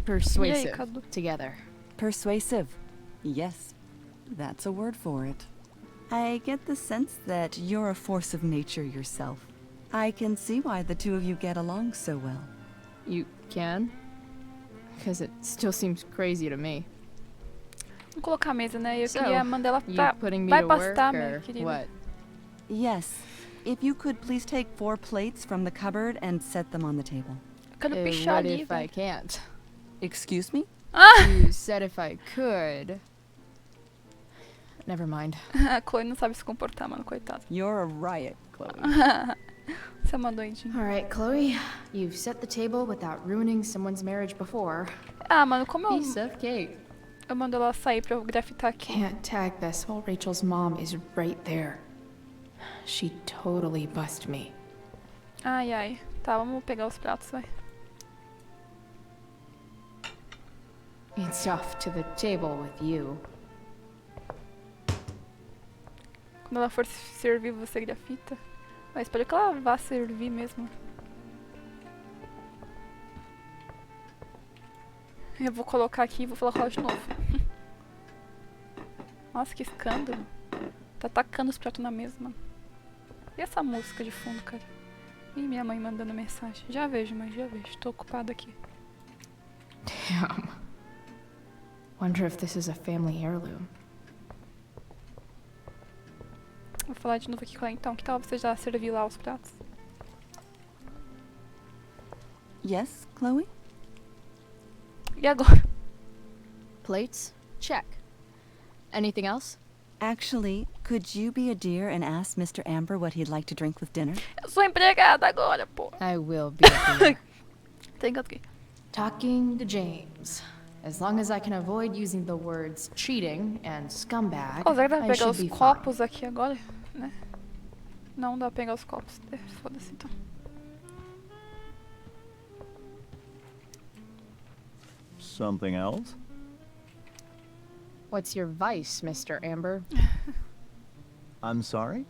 Persuasive Cadu? together. Persuasive. Yes, that's a word for it. I get the sense that you're a force of nature yourself. I can see why the two of you get along so well. You can? Because it still seems crazy to me. Vamos colocar a mesa, né? Eu So, queria mandar ela you pra... putting me Vai to work, pastar, minha or querida. what? Yes. If you could please take 4 plates from the cupboard and set them on the table. Eu quero pichar What ali, if I velho. can't? Excuse me? You said if I could. Never mind. A Chloe não sabe se comportar, mano, coitada. You're a riot, Chloe. Você é uma doidinha. All right, Chloe. You've set the table without ruining someone's marriage before. Ah, mano, como eu... Piece of cake. Eu mando ela sair pra eu grafitar aqui. Can't tag this while Rachel's mom is right there. She'd totally bust me. Ai, ai. Tá, vamos pegar os pratos, vai. It's off to the table with you. Quando ela for servir, você grafita. Mas espero que ela vá servir mesmo. Eu vou colocar aqui e vou colocar de novo. Nossa, que escândalo. Tá tacando os pratos na mesa, mano. E essa música de fundo, cara? Ih, minha mãe mandando mensagem. Já vejo, mãe, já vejo. Tô ocupada aqui. Damn. Wonder if this is a family heirloom. Vou falar de novo aqui com ela então. Que tal você já servir lá os pratos? Yes, Chloe? E agora? Plates? Check. Anything else? Actually, could you be a dear and ask Mr. Amber what he'd like to drink with dinner? Eu sou empregada agora, pô. I will be a dear. Tem que... Talking to James. As long as I can avoid using the words cheating and scumbag, Oh, será que dá pra I pegar should os be copos aqui agora? Né? Não dá pra pegar os copos. Foda-se então. Something else? What's your vice, Mr. Amber? I'm sorry?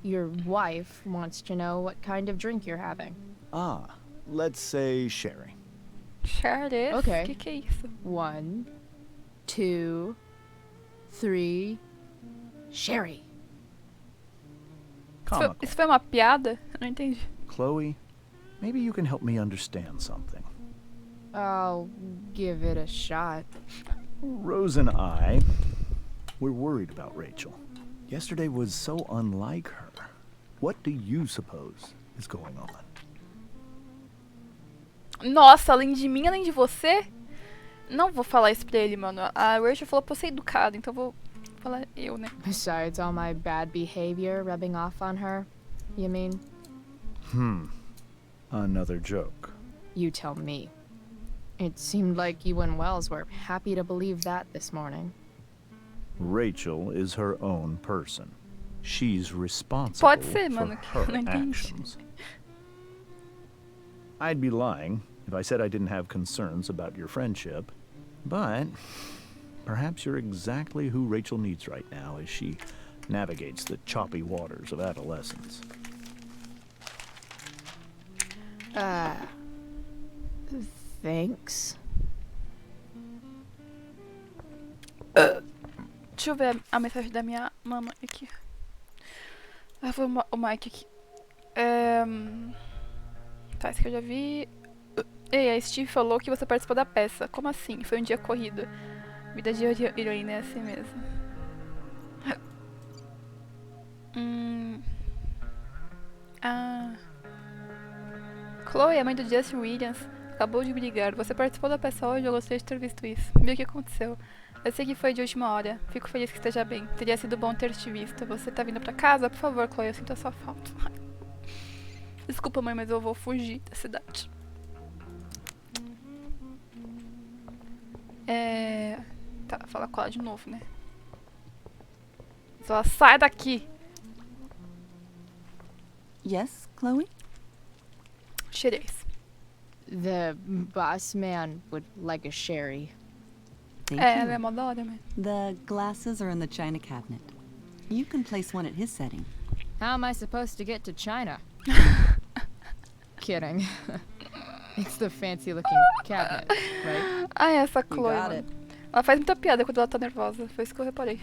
Your wife wants to know what kind of drink you're having. Ah, let's say sherry. Charles? Okay. Que é isso? 1, 2, 3. Sherry. Comical. Isso foi uma piada? Eu não entendi. Chloe, maybe you can help me understand something. I'll give it a shot. Rose and I, we're worried about Rachel. Yesterday was so unlike her. What do you suppose is going on? Nossa, além de mim, além de você? Não vou falar isso pra ele, mano. A Rachel falou pra eu ser educada, então eu vou falar eu, né? Besides all my bad behavior rubbing off on her, you mean? Another joke. You tell me. It seemed like you and Wells were happy to believe that this morning. Rachel is her own person. She's responsible Pode ser, for mano. her Não entendi. actions. I'd be lying if I said I didn't have concerns about your friendship, but perhaps you're exactly who Rachel needs right now as she navigates the choppy waters of adolescence. Thanks. Deixa eu ver a mensagem da minha mamãe aqui. Ah, foi o Mike aqui. Tá, esse que eu já vi. Ei, a Steve falou que você participou da peça. Como assim? Foi um dia corrido. Vida de heroína é assim mesmo. Chloe, a mãe do Justin Williams, acabou de brigar. Você participou da peça hoje? Eu gostaria de ter visto isso. Vi o que aconteceu. Eu sei que foi de última hora. Fico feliz que esteja bem. Teria sido bom ter te visto. Você tá vindo pra casa? Por favor, Chloe, eu sinto a sua falta. Desculpa, mãe, mas eu vou fugir da cidade. Tá, fala com ela de novo, né? Só sai daqui. Yes, Chloe? Cheirês. The boss man would like a sherry. Thank Ela é you. mó da hora, man. The glasses are in the china cabinet. You can place one at his setting. How am I supposed to get to China? Kidding. It's the fancy looking cabinet, right? Ai, essa You Chloe, got mano. it. Ela faz muita piada quando ela tá nervosa. Foi isso que eu reparei.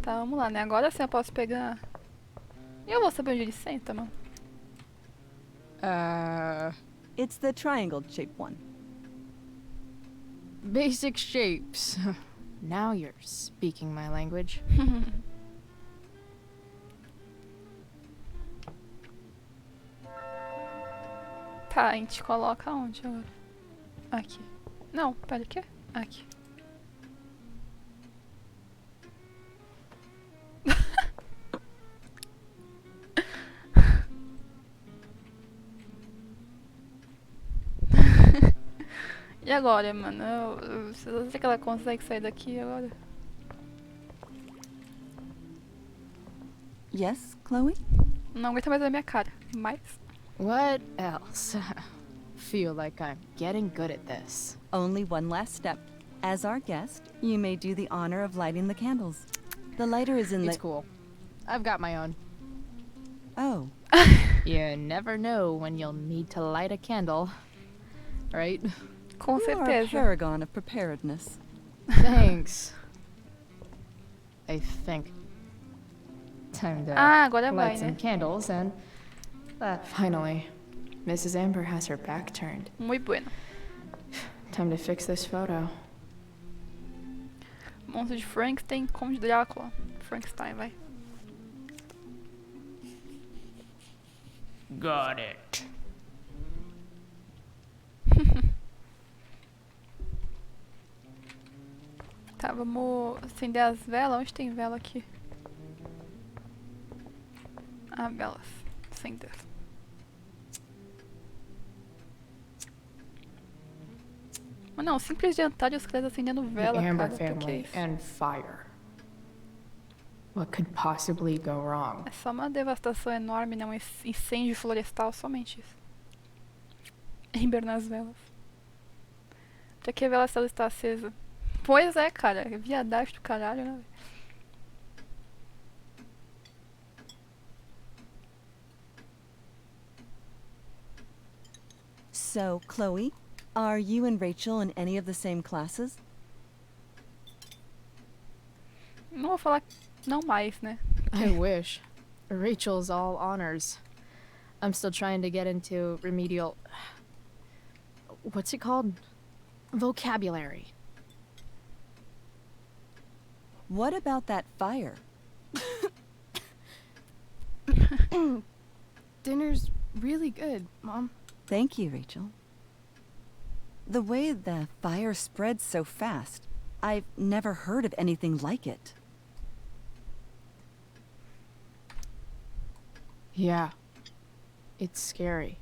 Tá, vamos lá, né? Agora sim eu posso pegar... E eu vou saber onde ele senta, mano. It's the triangle-shaped one. Basic shapes. Now you're speaking my language. Tá, a gente coloca onde agora? Aqui. Não, pera, o quê? Aqui. E agora, mano? Será que ela consegue sair daqui agora? Yes, Chloe? Não aguenta mais a minha cara. Mas... What else? Feel like I'm getting good at this. Only one last step. As our guest, you may do the honor of lighting the candles. The lighter is in the... It's cool. I've got my own. Oh. You never know when you'll need to light a candle, right? Com You are a certeza. paragon of preparedness. Thanks. I think. Time to Agora vai, light some né? candles and finally, Mrs. Amber has her back turned. Muito bueno. Time to fix this photo. Monstro de Frankenstein, Conde Drácula. Frankenstein, vai. Got it. Tá, vamos acender as velas. Onde tem vela aqui? Ah, velas. Acender. Mas não, simples jantar e os caras acendendo vela, The Amber cara. Pra que family isso? and fire. What could possibly go wrong? É só uma devastação enorme, né? Um incêndio florestal, somente isso. Ember nas velas. Pra que a vela se ela está acesa? Pois é, cara. É viadagem do caralho, né? So, Chloe, are you and Rachel in any of the same classes? Não vou falar não mais, né? I wish. Rachel's all honors. I'm still trying to get into remedial... What's it called? Vocabulary. What about that fire? Dinner's really good, Mom. Thank you, Rachel. The way the fire spreads so fast, I've never heard of anything like it. Yeah. It's scary.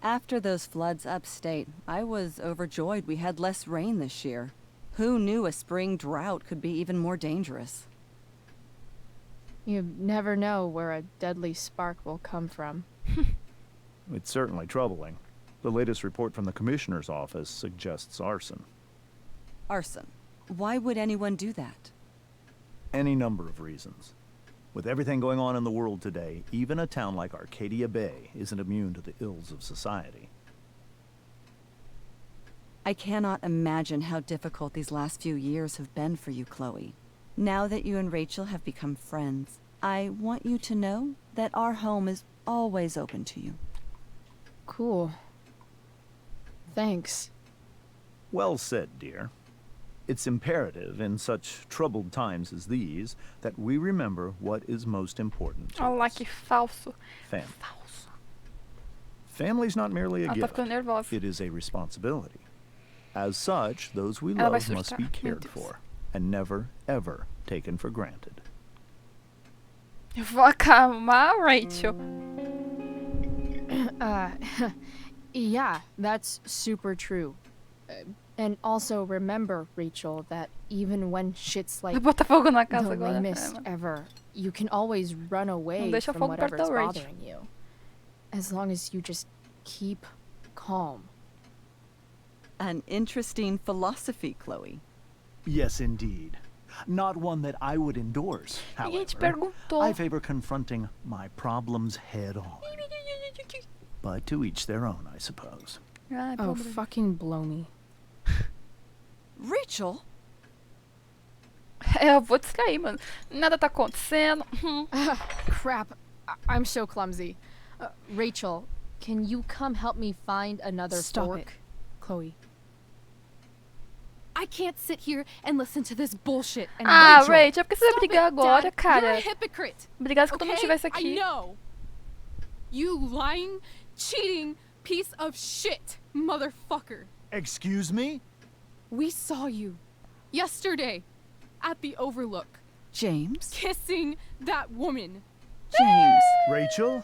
After those floods upstate, I was overjoyed we had less rain this year. Who knew a spring drought could be even more dangerous? You never know where a deadly spark will come from. It's certainly troubling. The latest report from the Commissioner's office suggests arson. Arson. Why would anyone do that? Any number of reasons. With everything going on in the world today, even a town like Arcadia Bay isn't immune to the ills of society. I cannot imagine how difficult these last few years have been for you, Chloe. Now that you and Rachel have become friends, I want you to know that our home is always open to you. Cool. Thanks. Well said, dear. It's imperative in such troubled times as these that we remember what is most important to Olha lá us. que falso. Family. Falso. Family's not merely a Ela tá gift. ficando nervosa. It is a responsibility. As such, those we Ela vai love must surtar. be Meu cared Deus. for and never, ever taken for granted. Eu vou acalmar a Rachel. Yeah, that's super true. And also remember, Rachel, that even when shit's like Vai botar fogo na casa the agora. lamest É, mano. ever, you can always run away Não deixa from fogo perto whatever's da Rach. bothering you. As long as you just keep calm. An interesting philosophy, Chloe. Yes, indeed. Not one that I would endorse, Ninguém te however. perguntou. I favor confronting my problems head on. But to each their own, I suppose. Ah, Oh, pobre. fucking blow me. Rachel? É, eu vou distrair, mano. Nada tá acontecendo. Crap. I'm so clumsy. Rachel, can you come help me find another Stop fork? it, Chloe. I can't sit here and listen to this bullshit anymore. Ah, Rachel, por que você vai Stop brigar it, agora, Dad. cara? You're a hypocrite. Brigar se todo mundo Okay? estivesse I aqui. know. You lying, cheating piece of shit, motherfucker. Excuse me? We saw you yesterday at the Overlook James? kissing that woman. James. Rachel?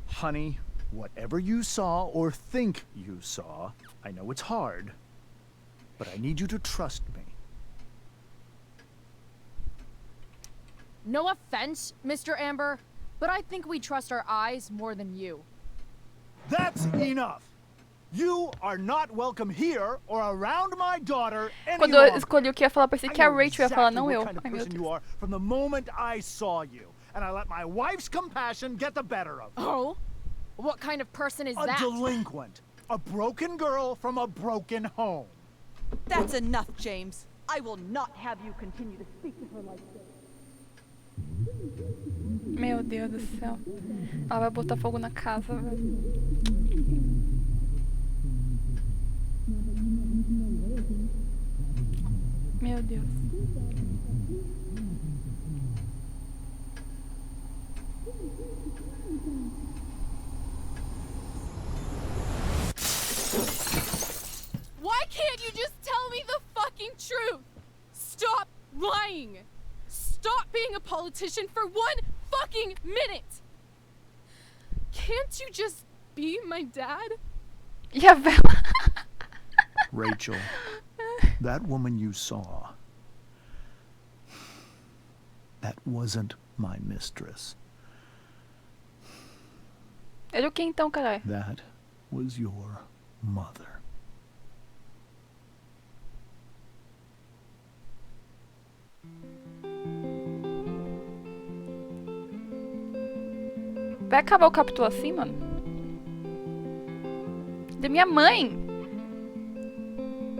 Honey, whatever you saw or think you saw, I know it's hard, but I need you to trust me. No offense, Mr. Amber, but I think we trust our eyes more than you. That's enough! You are not welcome here or around my daughter any Quando eu longer. escolhi o que ia falar, pensei que a Rachel ia falar, não eu. Kind of Ai, meu person Deus. you are from the moment I saw you, and I let my wife's compassion get the better of me. Oh? What kind of person is A that? delinquent, a broken girl from a broken home. That's enough, James. I will not have you continue to speak to her like this. Meu Deus do céu. Ela vai botar fogo na casa, velho. Meu Deus. Why can't you just tell me the fucking truth? Stop lying. Stop being a politician for 1 fucking minute. Can't you just be my dad? E a vela? Rachel, that woman you saw, that wasn't my mistress. Era o que então, caralho? That was your mother. Vai acabar o capítulo assim, mano? Da minha mãe?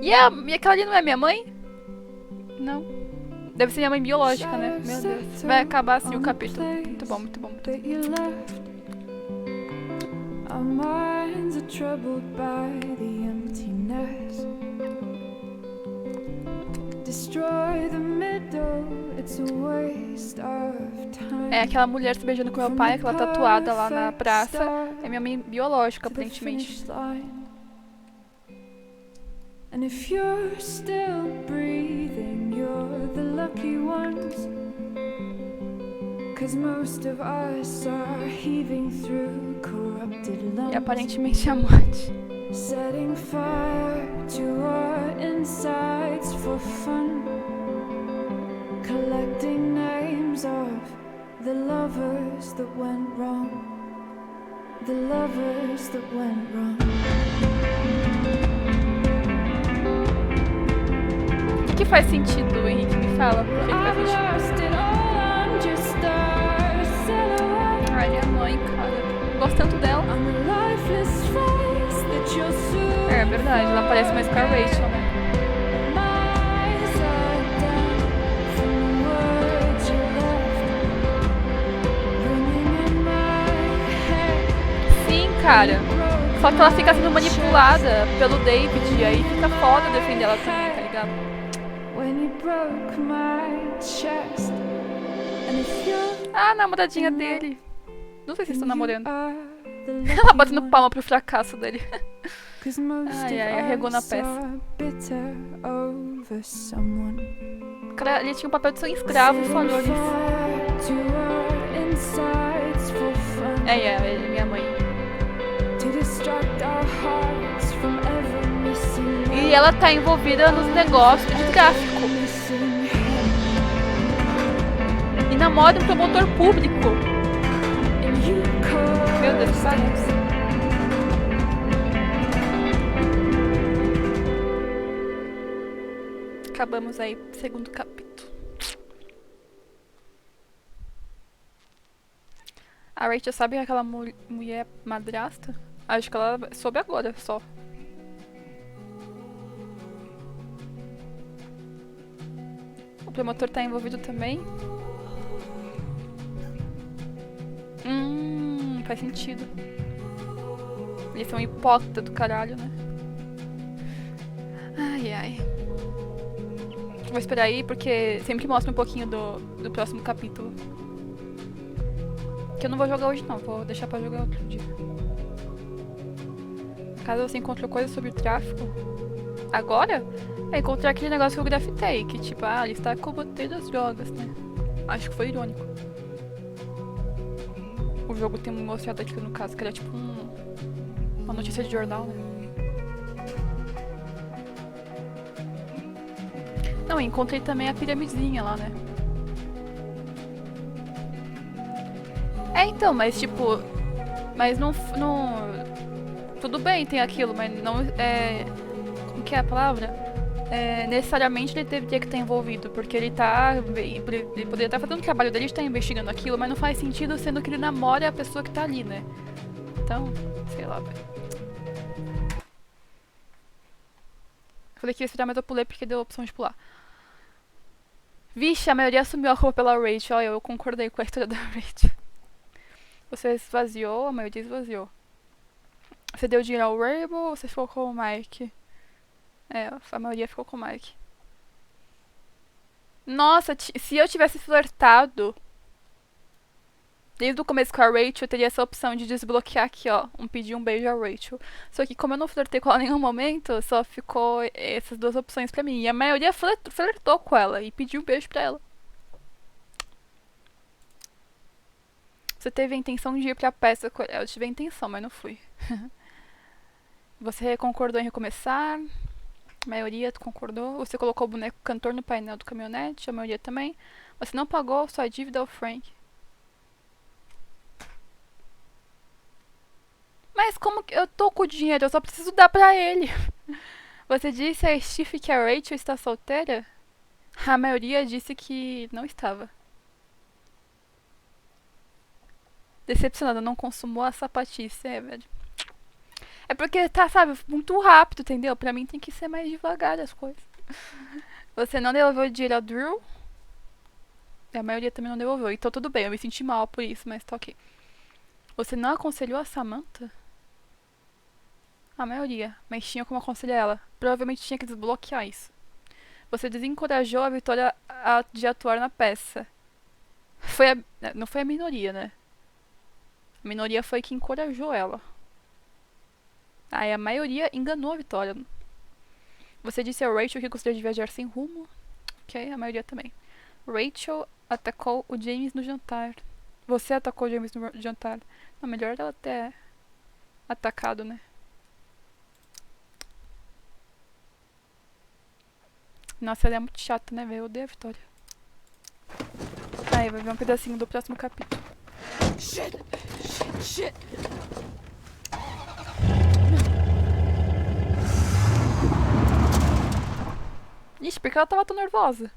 E aquela ali não é minha mãe? Não. Deve ser minha mãe biológica, né? Meu Deus. Vai acabar assim o capítulo. Muito bom, muito bom. Muito bom. Our minds are troubled by the emptiness. Destroy the middle, it's a waste of time. É aquela mulher se beijando com meu pai, aquela tatuada lá na praça. É minha mãe biológica, aparentemente. And if you're still breathing, you're the lucky ones. 'Cause most of us are heaving through corrupted lungs. E aparentemente a morte. Setting fire to our insides for fun. Collecting names of the lovers that went wrong. The lovers that went wrong. O que faz sentido, Henrique? Me fala. Por que faz sentido? Ai, minha mãe, cara. Gosto tanto dela. É verdade, ela parece mais com a Rachel, né? Sim, cara. Só que ela fica sendo manipulada pelo David, e aí fica foda defender ela também, tá ligado? Ah, a namoradinha dele. Não sei se estão namorando. Ela batendo palma pro fracasso dele. Ai, ai, arregou na peça. O cara, ele tinha um papel de ser um escravo e falhou nisso. É minha mãe. E ela tá envolvida nos negócios de tráfico. E namora um promotor público. Meu Deus, parece. Acabamos aí, segundo capítulo. A Rachel sabe que aquela mulher madrasta? Acho que ela soube agora, só. O promotor tá envolvido também. Faz sentido. Eles são hipócritas do caralho, né? Ai, ai. Vou esperar aí, porque sempre que mostra um pouquinho do próximo capítulo. Que eu não vou jogar hoje não, vou deixar pra jogar outro dia. Caso você encontrou coisa sobre o tráfico. Agora? É encontrar aquele negócio que eu grafitei, que tipo, ele está combatendo as drogas, né? Acho que foi irônico. O jogo tem mostrado aqui no caso, que era tipo uma notícia de jornal, né? Não, encontrei também a piramidezinha lá, né? Então, mas tipo... Mas não... Tudo bem, tem aquilo, mas não... Como que é a palavra? Necessariamente ele teria que estar envolvido, porque ele poderia estar fazendo o trabalho dele de estar investigando aquilo, mas não faz sentido sendo que ele namora a pessoa que tá ali, né? Então, sei lá, velho. Falei que ia esperar, mas eu pulei porque deu a opção de pular. Vixe, a maioria assumiu a roupa pela Rachel. Olha, eu concordei com a história da Rachel. Você esvaziou, a maioria esvaziou. Você deu dinheiro ao Rainbow ou você ficou com o Mike? A maioria ficou com o Mike. Nossa, se eu tivesse flertado desde o começo com a Rachel, eu teria essa opção de desbloquear aqui, ó. Pedir um beijo a Rachel. Só que como eu não flertei com ela em nenhum momento, só ficou essas duas opções pra mim. E a maioria flertou com ela e pediu um beijo pra ela. Você teve a intenção de ir pra peça com ela. Eu tive a intenção, mas não fui. Você concordou em recomeçar. A maioria concordou. Você colocou o boneco cantor no painel do caminhonete. A maioria também. Você não pagou sua dívida ao Frank. Mas como que eu tô com o dinheiro? Eu só preciso dar pra ele. Você disse a Steve que a Rachel está solteira? A maioria disse que não estava. Decepcionada, não consumou a sapatice, velho. É porque tá, sabe, muito rápido, entendeu? Pra mim tem que ser mais devagar as coisas. Você não devolveu o dinheiro ao Drew? A maioria também não devolveu. Então tudo bem, eu me senti mal por isso, mas tá ok. Você não aconselhou a Samantha? A maioria, mas tinha como aconselhar ela. Provavelmente tinha que desbloquear isso. Você desencorajou a Vitória de atuar na peça. Não foi a minoria, né? A minoria foi que encorajou ela. E a maioria enganou a Vitória. Você disse a Rachel que gostaria de viajar sem rumo. Ok, a maioria também. Rachel atacou o James no jantar. Você atacou o James no jantar. Não, melhor ela ter atacado, né? Nossa, ela é muito chata, né, velho? Eu odeio a Vitória. Vai ver um pedacinho do próximo capítulo. Shit! Shit! Ixi, por que ela tava tão nervosa?